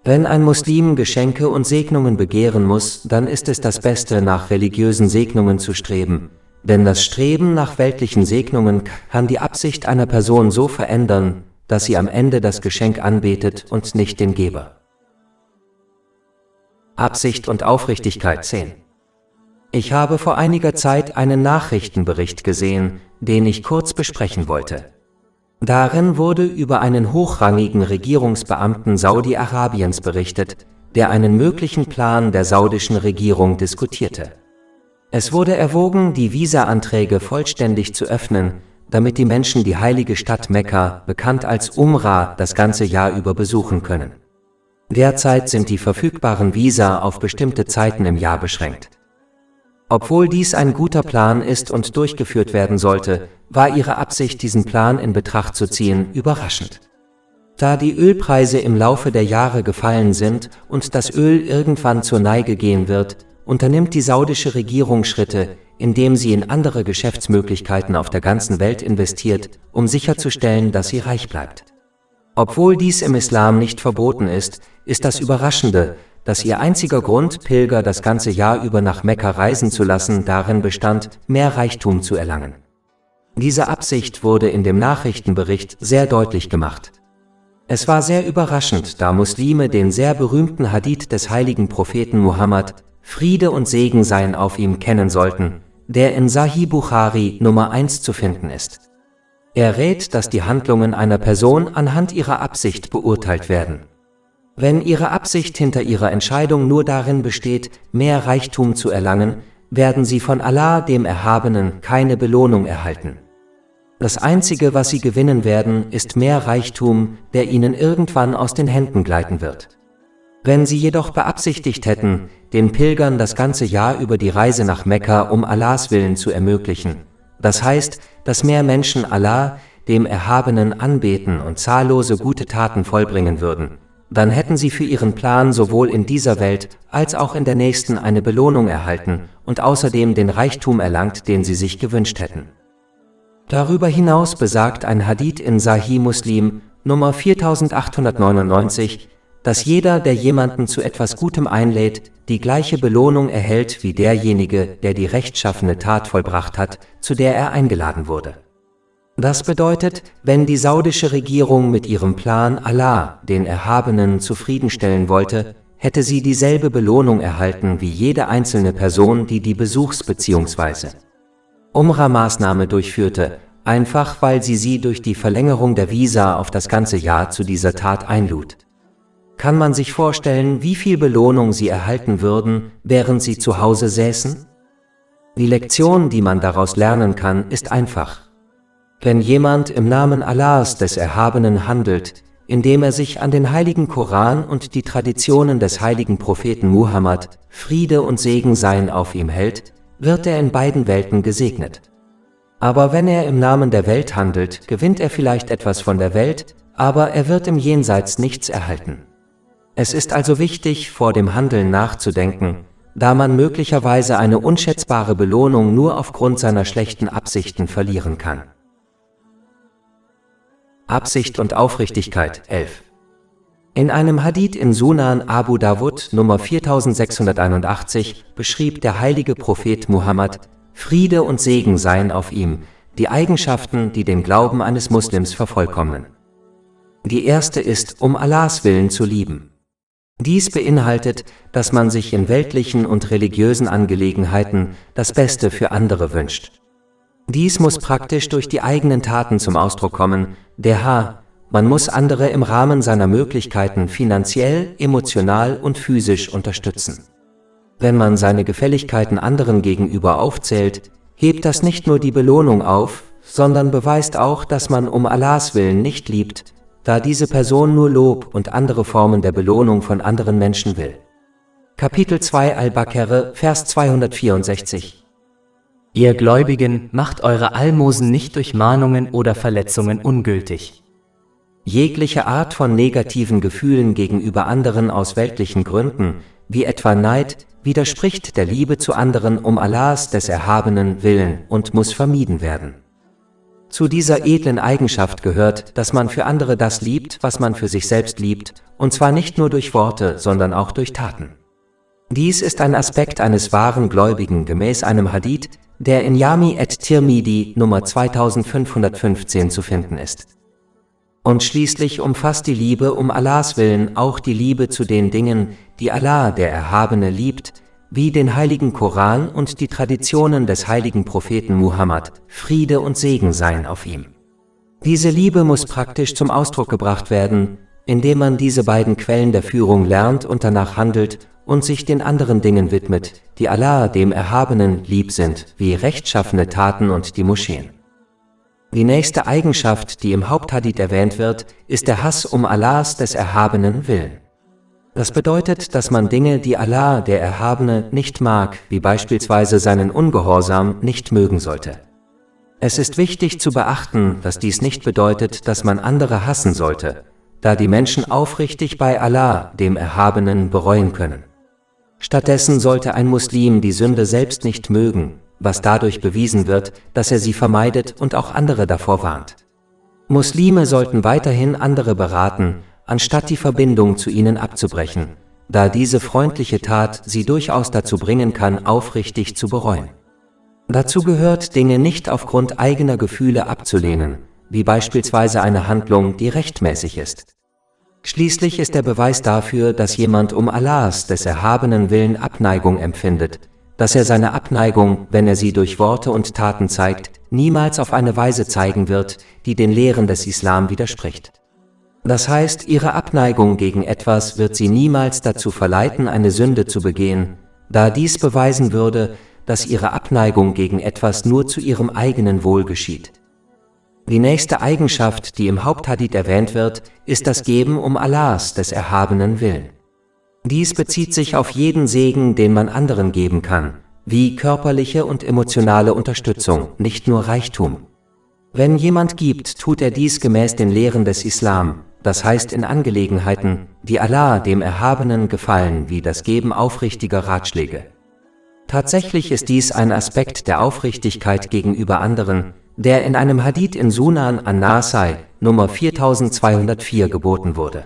[SPEAKER 1] Wenn ein Muslim Geschenke und Segnungen begehren muss, dann ist es das Beste, nach religiösen Segnungen zu streben, denn das Streben nach weltlichen Segnungen kann die Absicht einer Person so verändern, dass sie am Ende das Geschenk anbetet und nicht den Geber. Absicht und Aufrichtigkeit 10. Ich habe vor einiger Zeit einen Nachrichtenbericht gesehen, den ich kurz besprechen wollte. Darin wurde über einen hochrangigen Regierungsbeamten Saudi-Arabiens berichtet, der einen möglichen Plan der saudischen Regierung diskutierte. Es wurde erwogen, die Visa-Anträge vollständig zu öffnen, damit die Menschen die heilige Stadt Mekka, bekannt als Umrah, das ganze Jahr über besuchen können. Derzeit sind die verfügbaren Visa auf bestimmte Zeiten im Jahr beschränkt. Obwohl dies ein guter Plan ist und durchgeführt werden sollte, war ihre Absicht, diesen Plan in Betracht zu ziehen, überraschend. Da die Ölpreise im Laufe der Jahre gefallen sind und das Öl irgendwann zur Neige gehen wird, unternimmt die saudische Regierung Schritte, indem sie in andere Geschäftsmöglichkeiten auf der ganzen Welt investiert, um sicherzustellen, dass sie reich bleibt. Obwohl dies im Islam nicht verboten ist, ist das Überraschende, dass ihr einziger Grund, Pilger das ganze Jahr über nach Mekka reisen zu lassen, darin bestand, mehr Reichtum zu erlangen. Diese Absicht wurde in dem Nachrichtenbericht sehr deutlich gemacht. Es war sehr überraschend, da Muslime den sehr berühmten Hadith des heiligen Propheten Muhammad, Friede und Segen seien auf ihm, kennen sollten, der in Sahih Bukhari Nummer 1 zu finden ist. Er rät, dass die Handlungen einer Person anhand ihrer Absicht beurteilt werden. Wenn ihre Absicht hinter ihrer Entscheidung nur darin besteht, mehr Reichtum zu erlangen, werden sie von Allah, dem Erhabenen, keine Belohnung erhalten. Das Einzige, was sie gewinnen werden, ist mehr Reichtum, der ihnen irgendwann aus den Händen gleiten wird. Wenn sie jedoch beabsichtigt hätten, den Pilgern das ganze Jahr über die Reise nach Mekka um Allahs Willen zu ermöglichen, das heißt, dass mehr Menschen Allah, dem Erhabenen, anbeten und zahllose gute Taten vollbringen würden, dann hätten sie für ihren Plan sowohl in dieser Welt als auch in der nächsten eine Belohnung erhalten und außerdem den Reichtum erlangt, den sie sich gewünscht hätten. Darüber hinaus besagt ein Hadith in Sahih Muslim, Nummer 4899, dass jeder, der jemanden zu etwas Gutem einlädt, die gleiche Belohnung erhält wie derjenige, der die rechtschaffene Tat vollbracht hat, zu der er eingeladen wurde. Das bedeutet, wenn die saudische Regierung mit ihrem Plan Allah, den Erhabenen, zufriedenstellen wollte, hätte sie dieselbe Belohnung erhalten wie jede einzelne Person, die die Besuchs- bzw. Umrah-Maßnahme durchführte, einfach weil sie durch die Verlängerung der Visa auf das ganze Jahr zu dieser Tat einlud. Kann man sich vorstellen, wie viel Belohnung sie erhalten würden, während sie zu Hause säßen? Die Lektion, die man daraus lernen kann, ist einfach. Wenn jemand im Namen Allahs des Erhabenen handelt, indem er sich an den heiligen Koran und die Traditionen des heiligen Propheten Muhammad, Friede und Segen seien auf ihm, hält, wird er in beiden Welten gesegnet. Aber wenn er im Namen der Welt handelt, gewinnt er vielleicht etwas von der Welt, aber er wird im Jenseits nichts erhalten. Es ist also wichtig, vor dem Handeln nachzudenken, da man möglicherweise eine unschätzbare Belohnung nur aufgrund seiner schlechten Absichten verlieren kann. Absicht und Aufrichtigkeit 11. In einem Hadith in Sunan Abu Dawud Nummer 4681 beschrieb der heilige Prophet Muhammad, Friede und Segen seien auf ihm, die Eigenschaften, die den Glauben eines Muslims vervollkommnen. Die erste ist, um Allahs Willen zu lieben. Dies beinhaltet, dass man sich in weltlichen und religiösen Angelegenheiten das Beste für andere wünscht. Dies muss praktisch durch die eigenen Taten zum Ausdruck kommen, man muss andere im Rahmen seiner Möglichkeiten finanziell, emotional und physisch unterstützen. Wenn man seine Gefälligkeiten anderen gegenüber aufzählt, hebt das nicht nur die Belohnung auf, sondern beweist auch, dass man um Allahs Willen nicht liebt, da diese Person nur Lob und andere Formen der Belohnung von anderen Menschen will. Kapitel 2 Al-Baqarah, Vers 264.
[SPEAKER 2] Ihr Gläubigen, macht eure Almosen nicht durch Mahnungen oder Verletzungen ungültig.
[SPEAKER 1] Jegliche Art von negativen Gefühlen gegenüber anderen aus weltlichen Gründen, wie etwa Neid, widerspricht der Liebe zu anderen um Allahs des Erhabenen Willen und muss vermieden werden. Zu dieser edlen Eigenschaft gehört, dass man für andere das liebt, was man für sich selbst liebt, und zwar nicht nur durch Worte, sondern auch durch Taten. Dies ist ein Aspekt eines wahren Gläubigen gemäß einem Hadith, der in Jami at-Tirmidhi Nummer 2515 zu finden ist. Und schließlich umfasst die Liebe um Allahs Willen auch die Liebe zu den Dingen, die Allah, der Erhabene, liebt, wie den heiligen Koran und die Traditionen des heiligen Propheten Muhammad, Friede und Segen seien auf ihm. Diese Liebe muss praktisch zum Ausdruck gebracht werden, indem man diese beiden Quellen der Führung lernt und danach handelt und sich den anderen Dingen widmet, die Allah, dem Erhabenen, lieb sind, wie rechtschaffene Taten und die Moscheen. Die nächste Eigenschaft, die im Haupthadith erwähnt wird, ist der Hass um Allahs des Erhabenen Willen. Das bedeutet, dass man Dinge, die Allah, der Erhabene, nicht mag, wie beispielsweise seinen Ungehorsam, nicht mögen sollte. Es ist wichtig zu beachten, dass dies nicht bedeutet, dass man andere hassen sollte, da die Menschen aufrichtig bei Allah, dem Erhabenen, bereuen können. Stattdessen sollte ein Muslim die Sünde selbst nicht mögen, was dadurch bewiesen wird, dass er sie vermeidet und auch andere davor warnt. Muslime sollten weiterhin andere beraten, anstatt die Verbindung zu ihnen abzubrechen, da diese freundliche Tat sie durchaus dazu bringen kann, aufrichtig zu bereuen. Dazu gehört, Dinge nicht aufgrund eigener Gefühle abzulehnen, wie beispielsweise eine Handlung, die rechtmäßig ist. Schließlich ist der Beweis dafür, dass jemand um Allahs, des erhabenen Willen, Abneigung empfindet, dass er seine Abneigung, wenn er sie durch Worte und Taten zeigt, niemals auf eine Weise zeigen wird, die den Lehren des Islam widerspricht. Das heißt, ihre Abneigung gegen etwas wird sie niemals dazu verleiten, eine Sünde zu begehen, da dies beweisen würde, dass ihre Abneigung gegen etwas nur zu ihrem eigenen Wohl geschieht. Die nächste Eigenschaft, die im Haupthadith erwähnt wird, ist das Geben um Allahs, des erhabenen Willen. Dies bezieht sich auf jeden Segen, den man anderen geben kann, wie körperliche und emotionale Unterstützung, nicht nur Reichtum. Wenn jemand gibt, tut er dies gemäß den Lehren des Islam, das heißt in Angelegenheiten, die Allah, dem Erhabenen, gefallen, wie das Geben aufrichtiger Ratschläge. Tatsächlich ist dies ein Aspekt der Aufrichtigkeit gegenüber anderen, der in einem Hadith in Sunan an-Nasai, Nummer 4204 geboten wurde.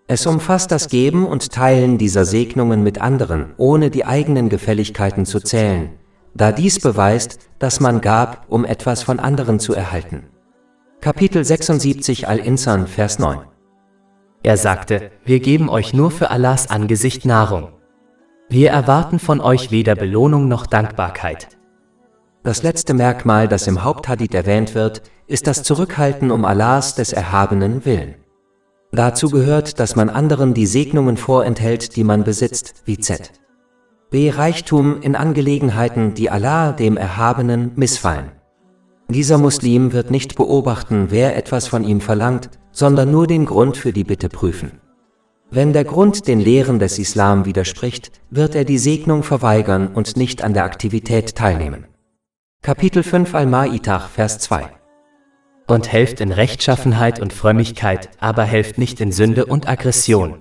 [SPEAKER 1] Es umfasst das Geben und Teilen dieser Segnungen mit anderen, ohne die eigenen Gefälligkeiten zu zählen, da dies beweist, dass man gab, um etwas von anderen zu erhalten. Kapitel 76 Al-Insan, Vers 9.
[SPEAKER 2] Er sagte, wir geben euch nur für Allahs Angesicht Nahrung. Wir erwarten von euch weder Belohnung noch Dankbarkeit.
[SPEAKER 1] Das letzte Merkmal, das im Haupthadith erwähnt wird, ist das Zurückhalten um Allahs, des erhabenen Willen. Dazu gehört, dass man anderen die Segnungen vorenthält, die man besitzt, wie b. Reichtum in Angelegenheiten, die Allah, dem Erhabenen, missfallen. Dieser Muslim wird nicht beobachten, wer etwas von ihm verlangt, sondern nur den Grund für die Bitte prüfen. Wenn der Grund den Lehren des Islam widerspricht, wird er die Segnung verweigern und nicht an der Aktivität teilnehmen. Kapitel 5 Al-Ma'idah, Vers 2.
[SPEAKER 2] Und helft in Rechtschaffenheit und Frömmigkeit, aber helft nicht in Sünde und Aggression.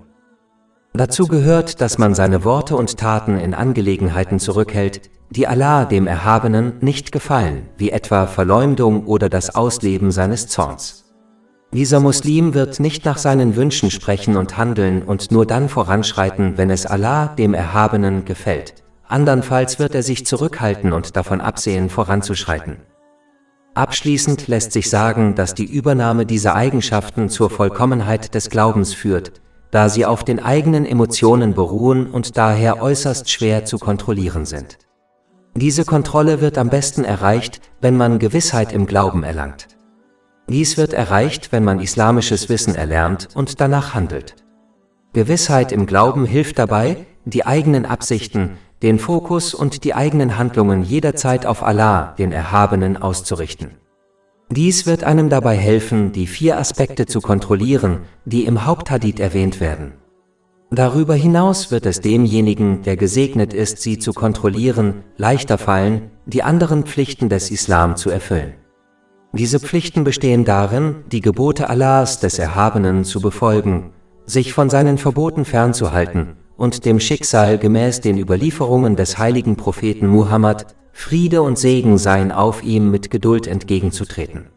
[SPEAKER 1] Dazu gehört, dass man seine Worte und Taten in Angelegenheiten zurückhält, die Allah, dem Erhabenen, nicht gefallen, wie etwa Verleumdung oder das Ausleben seines Zorns. Dieser Muslim wird nicht nach seinen Wünschen sprechen und handeln und nur dann voranschreiten, wenn es Allah, dem Erhabenen, gefällt. Andernfalls wird er sich zurückhalten und davon absehen, voranzuschreiten. Abschließend lässt sich sagen, dass die Übernahme dieser Eigenschaften zur Vollkommenheit des Glaubens führt, da sie auf den eigenen Emotionen beruhen und daher äußerst schwer zu kontrollieren sind. Diese Kontrolle wird am besten erreicht, wenn man Gewissheit im Glauben erlangt. Dies wird erreicht, wenn man islamisches Wissen erlernt und danach handelt. Gewissheit im Glauben hilft dabei, die eigenen Absichten, den Fokus und die eigenen Handlungen jederzeit auf Allah, den Erhabenen, auszurichten. Dies wird einem dabei helfen, die 4 Aspekte zu kontrollieren, die im Haupthadith erwähnt werden. Darüber hinaus wird es demjenigen, der gesegnet ist, sie zu kontrollieren, leichter fallen, die anderen Pflichten des Islam zu erfüllen. Diese Pflichten bestehen darin, die Gebote Allahs, des Erhabenen, zu befolgen, sich von seinen Verboten fernzuhalten und dem Schicksal gemäß den Überlieferungen des heiligen Propheten Muhammad, Friede und Segen seien auf ihm, mit Geduld entgegenzutreten.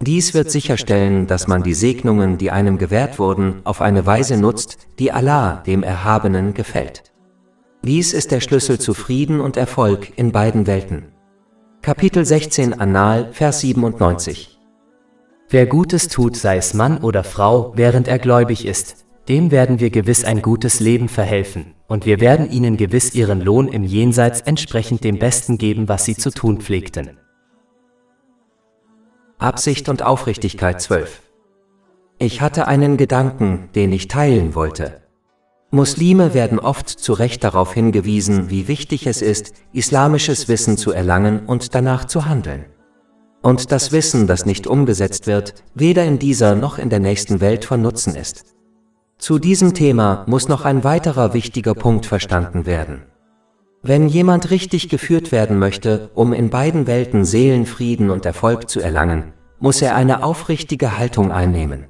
[SPEAKER 1] Dies wird sicherstellen, dass man die Segnungen, die einem gewährt wurden, auf eine Weise nutzt, die Allah, dem Erhabenen, gefällt. Dies ist der Schlüssel zu Frieden und Erfolg in beiden Welten. Kapitel 16 An-Nahl, Vers 97.
[SPEAKER 2] Wer Gutes tut, sei es Mann oder Frau, während er gläubig ist, dem werden wir gewiss ein gutes Leben verhelfen, und wir werden ihnen gewiss ihren Lohn im Jenseits entsprechend dem Besten geben, was sie zu tun pflegten.
[SPEAKER 1] Absicht und Aufrichtigkeit 12. Ich hatte einen Gedanken, den ich teilen wollte. Muslime werden oft zu Recht darauf hingewiesen, wie wichtig es ist, islamisches Wissen zu erlangen und danach zu handeln. Und das Wissen, das nicht umgesetzt wird, weder in dieser noch in der nächsten Welt von Nutzen ist. Zu diesem Thema muss noch ein weiterer wichtiger Punkt verstanden werden. Wenn jemand richtig geführt werden möchte, um in beiden Welten Seelenfrieden und Erfolg zu erlangen, muss er eine aufrichtige Haltung einnehmen.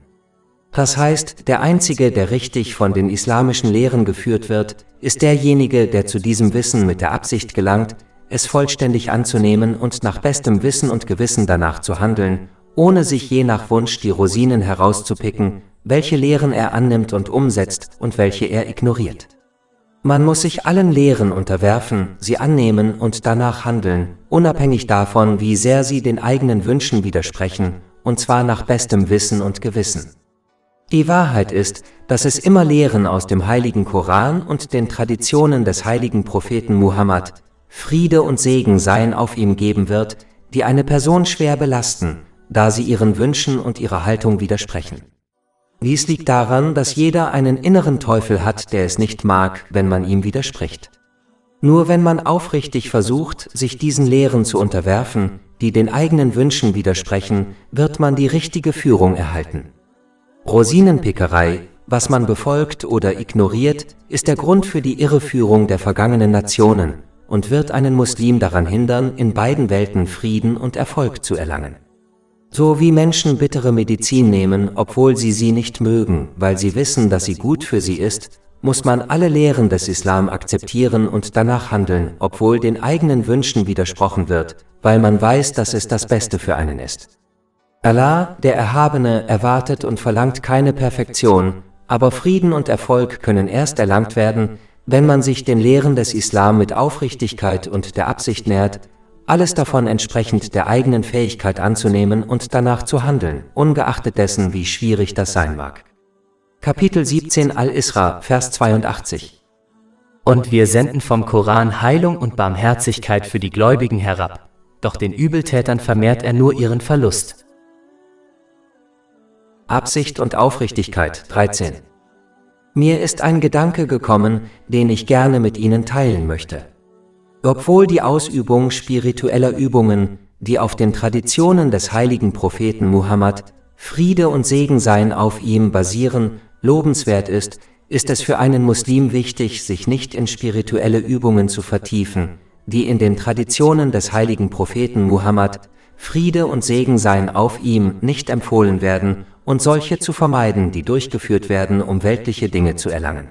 [SPEAKER 1] Das heißt, der Einzige, der richtig von den islamischen Lehren geführt wird, ist derjenige, der zu diesem Wissen mit der Absicht gelangt, es vollständig anzunehmen und nach bestem Wissen und Gewissen danach zu handeln, ohne sich je nach Wunsch die Rosinen herauszupicken, welche Lehren er annimmt und umsetzt und welche er ignoriert. Man muss sich allen Lehren unterwerfen, sie annehmen und danach handeln, unabhängig davon, wie sehr sie den eigenen Wünschen widersprechen, und zwar nach bestem Wissen und Gewissen. Die Wahrheit ist, dass es immer Lehren aus dem heiligen Koran und den Traditionen des heiligen Propheten Muhammad, Friede und Segen seien auf ihm, geben wird, die eine Person schwer belasten, da sie ihren Wünschen und ihrer Haltung widersprechen. Dies liegt daran, dass jeder einen inneren Teufel hat, der es nicht mag, wenn man ihm widerspricht. Nur wenn man aufrichtig versucht, sich diesen Lehren zu unterwerfen, die den eigenen Wünschen widersprechen, wird man die richtige Führung erhalten. Rosinenpickerei, was man befolgt oder ignoriert, ist der Grund für die Irreführung der vergangenen Nationen und wird einen Muslim daran hindern, in beiden Welten Frieden und Erfolg zu erlangen. So wie Menschen bittere Medizin nehmen, obwohl sie nicht mögen, weil sie wissen, dass sie gut für sie ist, muss man alle Lehren des Islam akzeptieren und danach handeln, obwohl den eigenen Wünschen widersprochen wird, weil man weiß, dass es das Beste für einen ist. Allah, der Erhabene, erwartet und verlangt keine Perfektion, aber Frieden und Erfolg können erst erlangt werden, wenn man sich den Lehren des Islam mit Aufrichtigkeit und der Absicht nähert, alles davon entsprechend der eigenen Fähigkeit anzunehmen und danach zu handeln, ungeachtet dessen, wie schwierig das sein mag. Kapitel 17 Al-Isra, Vers 82.
[SPEAKER 2] Und wir senden vom Koran Heilung und Barmherzigkeit für die Gläubigen herab, doch den Übeltätern vermehrt er nur ihren Verlust.
[SPEAKER 1] Absicht und Aufrichtigkeit, 13. Mir ist ein Gedanke gekommen, den ich gerne mit Ihnen teilen möchte. Obwohl die Ausübung spiritueller Übungen, die auf den Traditionen des heiligen Propheten Muhammad, Friede und Segen seien auf ihm, basieren, lobenswert ist, ist es für einen Muslim wichtig, sich nicht in spirituelle Übungen zu vertiefen, die in den Traditionen des heiligen Propheten Muhammad, Friede und Segen seien auf ihm, nicht empfohlen werden, und solche zu vermeiden, die durchgeführt werden, um weltliche Dinge zu erlangen.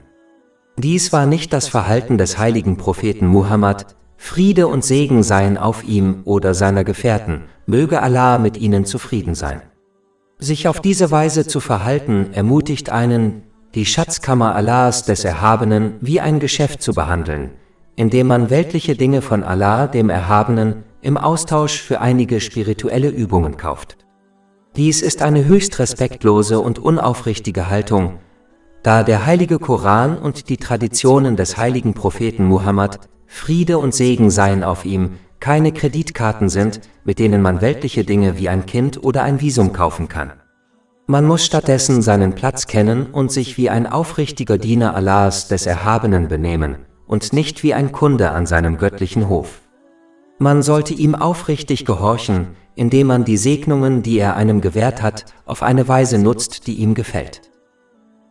[SPEAKER 1] Dies war nicht das Verhalten des heiligen Propheten Muhammad, Friede und Segen seien auf ihm oder seiner Gefährten, möge Allah mit ihnen zufrieden sein. Sich auf diese Weise zu verhalten, ermutigt einen, die Schatzkammer Allahs des Erhabenen wie ein Geschäft zu behandeln, indem man weltliche Dinge von Allah, dem Erhabenen, im Austausch für einige spirituelle Übungen kauft. Dies ist eine höchst respektlose und unaufrichtige Haltung, da der heilige Koran und die Traditionen des heiligen Propheten Muhammad, Friede und Segen seien auf ihm, keine Kreditkarten sind, mit denen man weltliche Dinge wie ein Kind oder ein Visum kaufen kann. Man muss stattdessen seinen Platz kennen und sich wie ein aufrichtiger Diener Allahs des Erhabenen benehmen und nicht wie ein Kunde an seinem göttlichen Hof. Man sollte ihm aufrichtig gehorchen, indem man die Segnungen, die er einem gewährt hat, auf eine Weise nutzt, die ihm gefällt.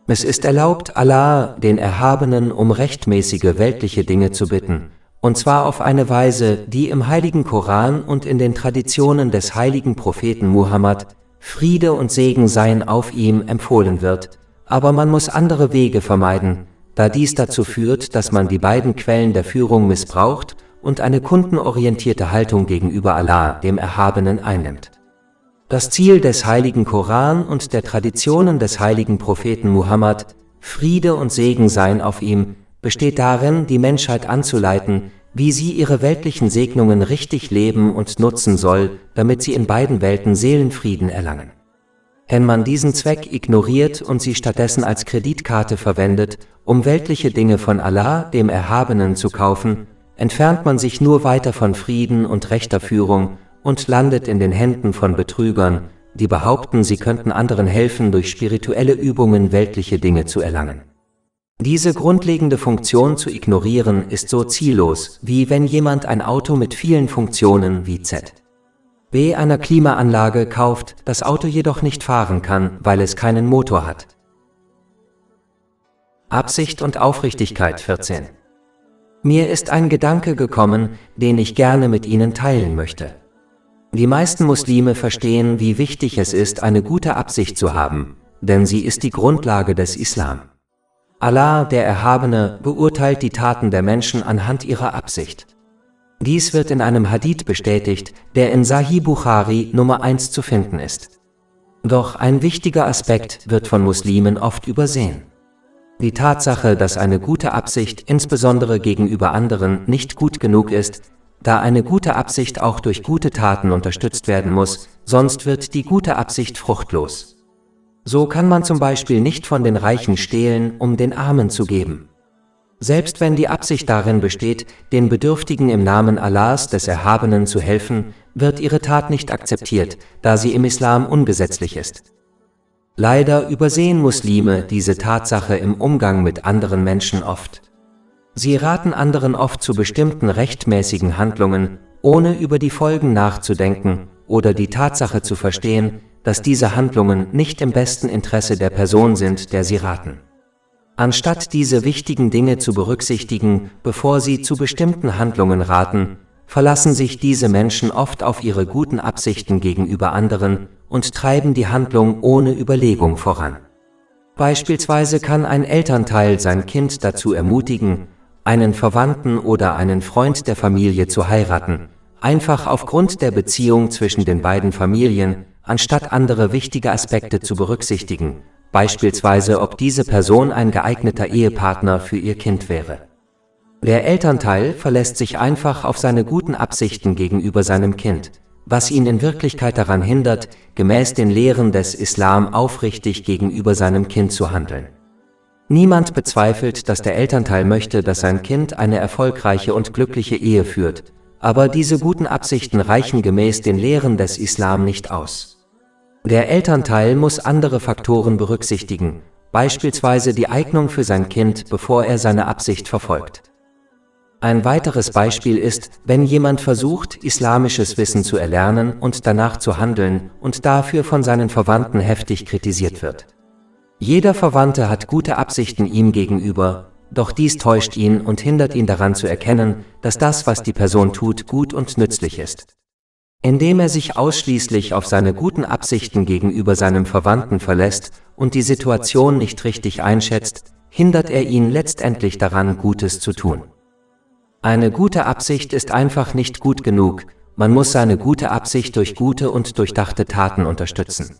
[SPEAKER 1] Es ist erlaubt, Allah, den Erhabenen, um rechtmäßige weltliche Dinge zu bitten, und zwar auf eine Weise, die im heiligen Koran und in den Traditionen des heiligen Propheten Muhammad, Friede und Segen seien auf ihm, empfohlen wird, aber man muss andere Wege vermeiden, da dies dazu führt, dass man die beiden Quellen der Führung missbraucht und eine kundenorientierte Haltung gegenüber Allah, dem Erhabenen, einnimmt. Das Ziel des heiligen Koran und der Traditionen des heiligen Propheten Muhammad, Friede und Segen seien auf ihm, besteht darin, die Menschheit anzuleiten, wie sie ihre weltlichen Segnungen richtig leben und nutzen soll, damit sie in beiden Welten Seelenfrieden erlangen. Wenn man diesen Zweck ignoriert und sie stattdessen als Kreditkarte verwendet, um weltliche Dinge von Allah, dem Erhabenen, zu kaufen, entfernt man sich nur weiter von Frieden und rechter Führung und landet in den Händen von Betrügern, die behaupten, sie könnten anderen helfen, durch spirituelle Übungen weltliche Dinge zu erlangen. Diese grundlegende Funktion zu ignorieren ist so ziellos, wie wenn jemand ein Auto mit vielen Funktionen wie Z.B. einer Klimaanlage kauft, das Auto jedoch nicht fahren kann, weil es keinen Motor hat. Absicht und Aufrichtigkeit, 14. Mir ist ein Gedanke gekommen, den ich gerne mit Ihnen teilen möchte. Die meisten Muslime verstehen, wie wichtig es ist, eine gute Absicht zu haben, denn sie ist die Grundlage des Islam. Allah, der Erhabene, beurteilt die Taten der Menschen anhand ihrer Absicht. Dies wird in einem Hadith bestätigt, der in Sahih Bukhari Nummer 1 zu finden ist. Doch ein wichtiger Aspekt wird von Muslimen oft übersehen. Die Tatsache, dass eine gute Absicht insbesondere gegenüber anderen nicht gut genug ist, da eine gute Absicht auch durch gute Taten unterstützt werden muss, sonst wird die gute Absicht fruchtlos. So kann man zum Beispiel nicht von den Reichen stehlen, um den Armen zu geben. Selbst wenn die Absicht darin besteht, den Bedürftigen im Namen Allahs des Erhabenen zu helfen, wird ihre Tat nicht akzeptiert, da sie im Islam ungesetzlich ist. Leider übersehen Muslime diese Tatsache im Umgang mit anderen Menschen oft. Sie raten anderen oft zu bestimmten rechtmäßigen Handlungen, ohne über die Folgen nachzudenken oder die Tatsache zu verstehen, dass diese Handlungen nicht im besten Interesse der Person sind, der sie raten. Anstatt diese wichtigen Dinge zu berücksichtigen, bevor sie zu bestimmten Handlungen raten, verlassen sich diese Menschen oft auf ihre guten Absichten gegenüber anderen und treiben die Handlung ohne Überlegung voran. Beispielsweise kann ein Elternteil sein Kind dazu ermutigen, einen Verwandten oder einen Freund der Familie zu heiraten, einfach aufgrund der Beziehung zwischen den beiden Familien, anstatt andere wichtige Aspekte zu berücksichtigen, beispielsweise ob diese Person ein geeigneter Ehepartner für ihr Kind wäre. Der Elternteil verlässt sich einfach auf seine guten Absichten gegenüber seinem Kind, was ihn in Wirklichkeit daran hindert, gemäß den Lehren des Islam aufrichtig gegenüber seinem Kind zu handeln. Niemand bezweifelt, dass der Elternteil möchte, dass sein Kind eine erfolgreiche und glückliche Ehe führt, aber diese guten Absichten reichen gemäß den Lehren des Islam nicht aus. Der Elternteil muss andere Faktoren berücksichtigen, beispielsweise die Eignung für sein Kind, bevor er seine Absicht verfolgt. Ein weiteres Beispiel ist, wenn jemand versucht, islamisches Wissen zu erlernen und danach zu handeln und dafür von seinen Verwandten heftig kritisiert wird. Jeder Verwandte hat gute Absichten ihm gegenüber, doch dies täuscht ihn und hindert ihn daran zu erkennen, dass das, was die Person tut, gut und nützlich ist. Indem er sich ausschließlich auf seine guten Absichten gegenüber seinem Verwandten verlässt und die Situation nicht richtig einschätzt, hindert er ihn letztendlich daran, Gutes zu tun. Eine gute Absicht ist einfach nicht gut genug, man muss seine gute Absicht durch gute und durchdachte Taten unterstützen.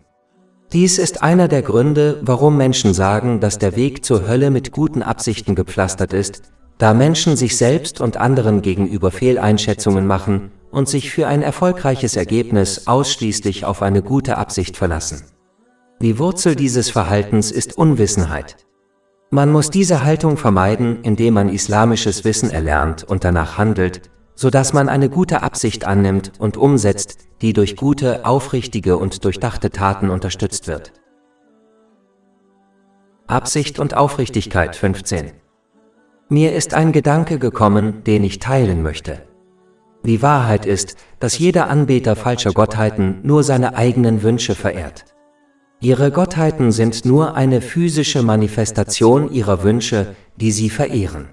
[SPEAKER 1] Dies ist einer der Gründe, warum Menschen sagen, dass der Weg zur Hölle mit guten Absichten gepflastert ist, da Menschen sich selbst und anderen gegenüber Fehleinschätzungen machen und sich für ein erfolgreiches Ergebnis ausschließlich auf eine gute Absicht verlassen. Die Wurzel dieses Verhaltens ist Unwissenheit. Man muss diese Haltung vermeiden, indem man islamisches Wissen erlernt und danach handelt, sodass man eine gute Absicht annimmt und umsetzt, die durch gute, aufrichtige und durchdachte Taten unterstützt wird. Absicht und Aufrichtigkeit 15. Mir ist ein Gedanke gekommen, den ich teilen möchte. Die Wahrheit ist, dass jeder Anbeter falscher Gottheiten nur seine eigenen Wünsche verehrt. Ihre Gottheiten sind nur eine physische Manifestation ihrer Wünsche, die sie verehren.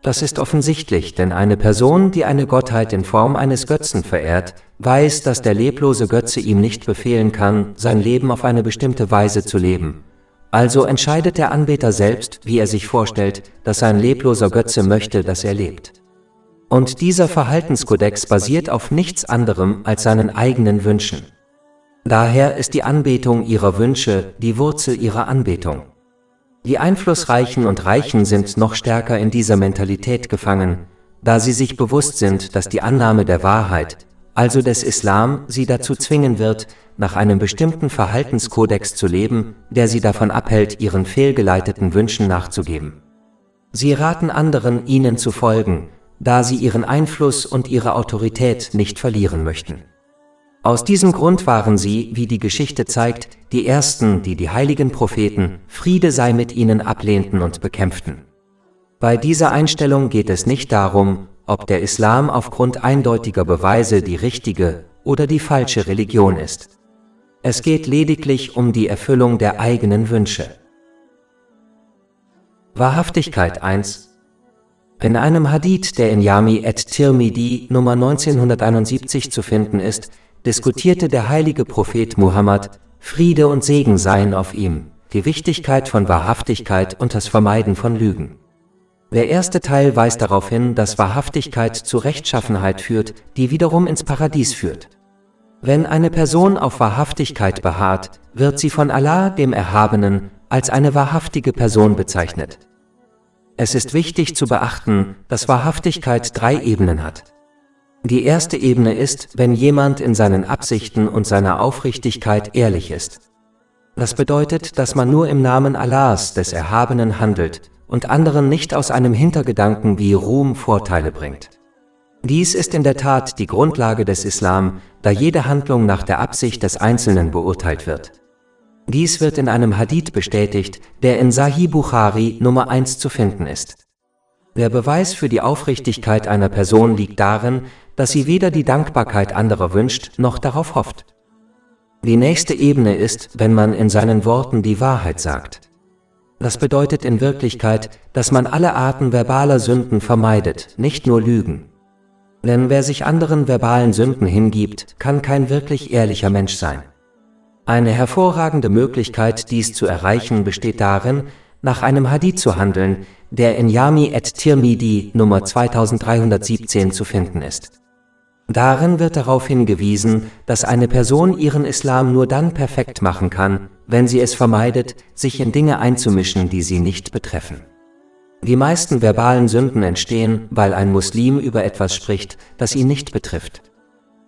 [SPEAKER 1] Das ist offensichtlich, denn eine Person, die eine Gottheit in Form eines Götzen verehrt, weiß, dass der leblose Götze ihm nicht befehlen kann, sein Leben auf eine bestimmte Weise zu leben. Also entscheidet der Anbeter selbst, wie er sich vorstellt, dass sein lebloser Götze möchte, dass er lebt. Und dieser Verhaltenskodex basiert auf nichts anderem als seinen eigenen Wünschen. Daher ist die Anbetung ihrer Wünsche die Wurzel ihrer Anbetung. Die Einflussreichen und Reichen sind noch stärker in dieser Mentalität gefangen, da sie sich bewusst sind, dass die Annahme der Wahrheit, also des Islam, sie dazu zwingen wird, nach einem bestimmten Verhaltenskodex zu leben, der sie davon abhält, ihren fehlgeleiteten Wünschen nachzugeben. Sie raten anderen, ihnen zu folgen, da sie ihren Einfluss und ihre Autorität nicht verlieren möchten. Aus diesem Grund waren sie, wie die Geschichte zeigt, die Ersten, die die heiligen Propheten, Friede sei mit ihnen, ablehnten und bekämpften. Bei dieser Einstellung geht es nicht darum, ob der Islam aufgrund eindeutiger Beweise die richtige oder die falsche Religion ist. Es geht lediglich um die Erfüllung der eigenen Wünsche. Wahrhaftigkeit 1. In einem Hadith, der in Jami at-Tirmidhi Nummer 1971 zu finden ist, diskutierte der heilige Prophet Muhammad, Friede und Segen seien auf ihm, die Wichtigkeit von Wahrhaftigkeit und das Vermeiden von Lügen. Der erste Teil weist darauf hin, dass Wahrhaftigkeit zu Rechtschaffenheit führt, die wiederum ins Paradies führt. Wenn eine Person auf Wahrhaftigkeit beharrt, wird sie von Allah, dem Erhabenen, als eine wahrhaftige Person bezeichnet. Es ist wichtig zu beachten, dass Wahrhaftigkeit 3 Ebenen hat. Die erste Ebene ist, wenn jemand in seinen Absichten und seiner Aufrichtigkeit ehrlich ist. Das bedeutet, dass man nur im Namen Allahs, des Erhabenen, handelt und anderen nicht aus einem Hintergedanken wie Ruhm Vorteile bringt. Dies ist in der Tat die Grundlage des Islam, da jede Handlung nach der Absicht des Einzelnen beurteilt wird. Dies wird in einem Hadith bestätigt, der in Sahih Bukhari Nummer 1 zu finden ist. Der Beweis für die Aufrichtigkeit einer Person liegt darin, dass sie weder die Dankbarkeit anderer wünscht, noch darauf hofft. Die nächste Ebene ist, wenn man in seinen Worten die Wahrheit sagt. Das bedeutet in Wirklichkeit, dass man alle Arten verbaler Sünden vermeidet, nicht nur Lügen. Denn wer sich anderen verbalen Sünden hingibt, kann kein wirklich ehrlicher Mensch sein. Eine hervorragende Möglichkeit, dies zu erreichen, besteht darin, nach einem Hadith zu handeln, der in Jami at-Tirmidhi Nummer 2317 zu finden ist. Darin wird darauf hingewiesen, dass eine Person ihren Islam nur dann perfekt machen kann, wenn sie es vermeidet, sich in Dinge einzumischen, die sie nicht betreffen. Die meisten verbalen Sünden entstehen, weil ein Muslim über etwas spricht, das ihn nicht betrifft.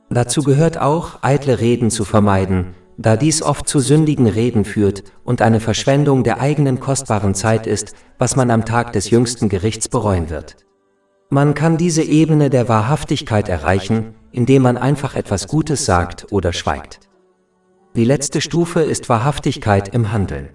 [SPEAKER 1] Dazu gehört auch, eitle Reden zu vermeiden, da dies oft zu sündigen Reden führt und eine Verschwendung der eigenen kostbaren Zeit ist, was man am Tag des jüngsten Gerichts bereuen wird. Man kann diese Ebene der Wahrhaftigkeit erreichen, indem man einfach etwas Gutes sagt oder schweigt. Die letzte Stufe ist Wahrhaftigkeit im Handeln.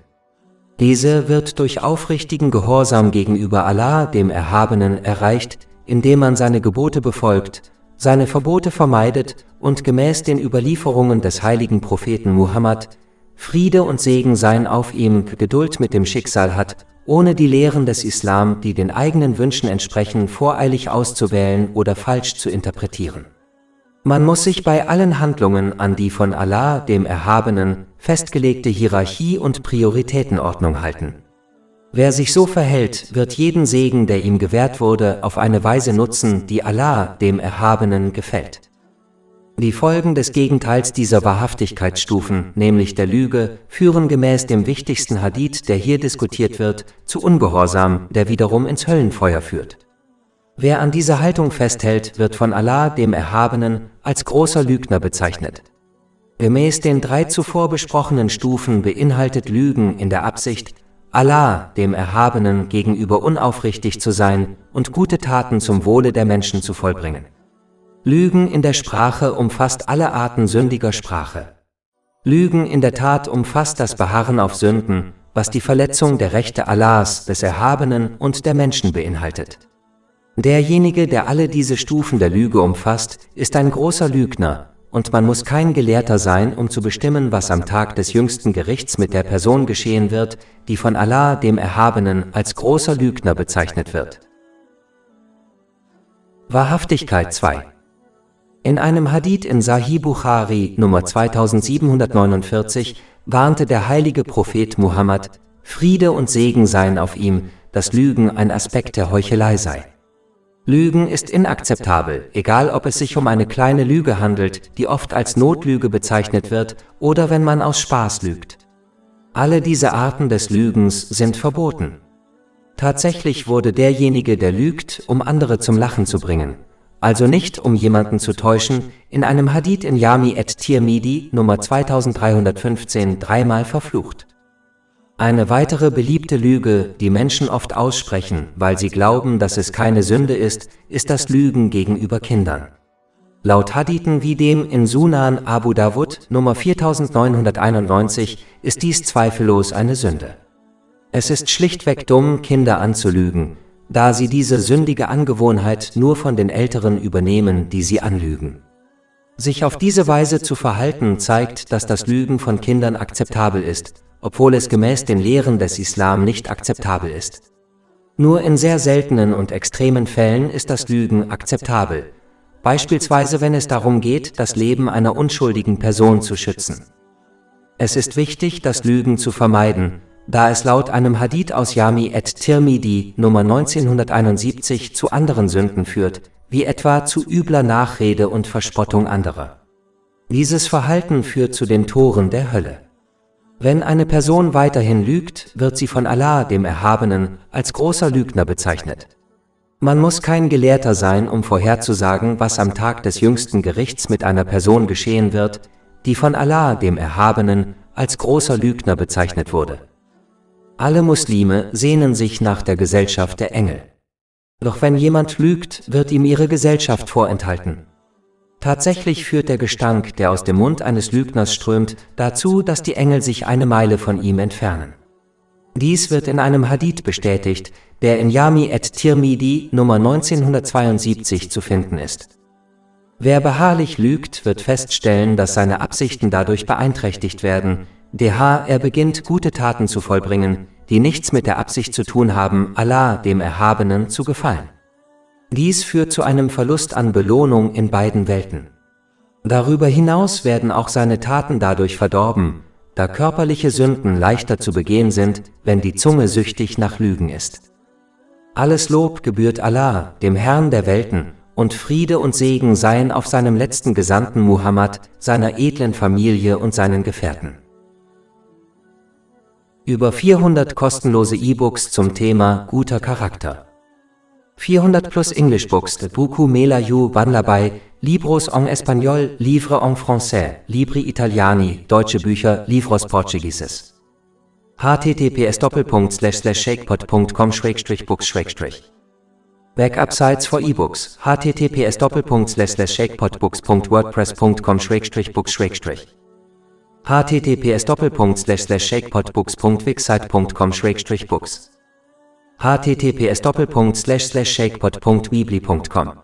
[SPEAKER 1] Diese wird durch aufrichtigen Gehorsam gegenüber Allah, dem Erhabenen, erreicht, indem man seine Gebote befolgt, seine Verbote vermeidet und gemäß den Überlieferungen des heiligen Propheten Muhammad, Friede und Segen seien auf ihm, Geduld mit dem Schicksal hat, ohne die Lehren des Islam, die den eigenen Wünschen entsprechen, voreilig auszuwählen oder falsch zu interpretieren. Man muss sich bei allen Handlungen an die von Allah, dem Erhabenen, festgelegte Hierarchie und Prioritätenordnung halten. Wer sich so verhält, wird jeden Segen, der ihm gewährt wurde, auf eine Weise nutzen, die Allah, dem Erhabenen, gefällt. Die Folgen des Gegenteils dieser Wahrhaftigkeitsstufen, nämlich der Lüge, führen gemäß dem wichtigsten Hadith, der hier diskutiert wird, zu Ungehorsam, der wiederum ins Höllenfeuer führt. Wer an dieser Haltung festhält, wird von Allah, dem Erhabenen, als großer Lügner bezeichnet. Gemäß den 3 zuvor besprochenen Stufen beinhaltet Lügen in der Absicht, Allah, dem Erhabenen, gegenüber unaufrichtig zu sein und gute Taten zum Wohle der Menschen zu vollbringen. Lügen in der Sprache umfasst alle Arten sündiger Sprache. Lügen in der Tat umfasst das Beharren auf Sünden, was die Verletzung der Rechte Allahs, des Erhabenen und der Menschen beinhaltet. Derjenige, der alle diese Stufen der Lüge umfasst, ist ein großer Lügner, und man muss kein Gelehrter sein, um zu bestimmen, was am Tag des jüngsten Gerichts mit der Person geschehen wird, die von Allah, dem Erhabenen, als großer Lügner bezeichnet wird. Wahrhaftigkeit 2. In einem Hadith in Sahih Bukhari Nummer 2749 warnte der heilige Prophet Muhammad, Friede und Segen seien auf ihm, dass Lügen ein Aspekt der Heuchelei sei. Lügen ist inakzeptabel, egal ob es sich um eine kleine Lüge handelt, die oft als Notlüge bezeichnet wird, oder wenn man aus Spaß lügt. Alle diese Arten des Lügens sind verboten. Tatsächlich wurde derjenige, der lügt, um andere zum Lachen zu bringen, also nicht um jemanden zu täuschen, in einem Hadith in Jami at-Tirmidhi Nummer 2315 dreimal verflucht. Eine weitere beliebte Lüge, die Menschen oft aussprechen, weil sie glauben, dass es keine Sünde ist, ist das Lügen gegenüber Kindern. Laut Hadithen wie dem in Sunan Abu Dawud Nummer 4991 ist dies zweifellos eine Sünde. Es ist schlichtweg dumm, Kinder anzulügen, da sie diese sündige Angewohnheit nur von den Älteren übernehmen, die sie anlügen. Sich auf diese Weise zu verhalten, zeigt, dass das Lügen von Kindern akzeptabel ist, obwohl es gemäß den Lehren des Islam nicht akzeptabel ist. Nur in sehr seltenen und extremen Fällen ist das Lügen akzeptabel, beispielsweise wenn es darum geht, das Leben einer unschuldigen Person zu schützen. Es ist wichtig, das Lügen zu vermeiden, da es laut einem Hadith aus Jami at-Tirmidhi Nummer 1971 zu anderen Sünden führt, wie etwa zu übler Nachrede und Verspottung anderer. Dieses Verhalten führt zu den Toren der Hölle. Wenn eine Person weiterhin lügt, wird sie von Allah, dem Erhabenen, als großer Lügner bezeichnet. Man muss kein Gelehrter sein, um vorherzusagen, was am Tag des jüngsten Gerichts mit einer Person geschehen wird, die von Allah, dem Erhabenen, als großer Lügner bezeichnet wurde. Alle Muslime sehnen sich nach der Gesellschaft der Engel. Doch wenn jemand lügt, wird ihm ihre Gesellschaft vorenthalten. Tatsächlich führt der Gestank, der aus dem Mund eines Lügners strömt, dazu, dass die Engel sich eine Meile von ihm entfernen. Dies wird in einem Hadith bestätigt, der in Jami at-Tirmidhi Nummer 1972 zu finden ist. Wer beharrlich lügt, wird feststellen, dass seine Absichten dadurch beeinträchtigt werden, er beginnt, gute Taten zu vollbringen, die nichts mit der Absicht zu tun haben, Allah, dem Erhabenen, zu gefallen. Dies führt zu einem Verlust an Belohnung in beiden Welten. Darüber hinaus werden auch seine Taten dadurch verdorben, da körperliche Sünden leichter zu begehen sind, wenn die Zunge süchtig nach Lügen ist. Alles Lob gebührt Allah, dem Herrn der Welten, und Friede und Segen seien auf seinem letzten Gesandten Muhammad, seiner edlen Familie und seinen Gefährten. Über 400 kostenlose E-Books zum Thema guter Charakter. 400 plus English Books de beaucoup meilleur banlabei, Libros en Espagnol, Livre en Français, Libri Italiani, deutsche Bücher, Livros Portugueses. https://shakepot.com/books/ Backup-Sites for E-Books, https://shakepotbooks.wordpress.com/books/ https://shakepotbooks.wixsite.com/books https://shakepot.weebly.com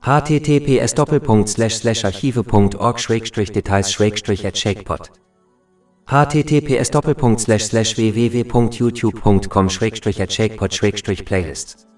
[SPEAKER 1] https://archive.org/details/at-shakepot https://www.youtube.com/at-shakepot/playlists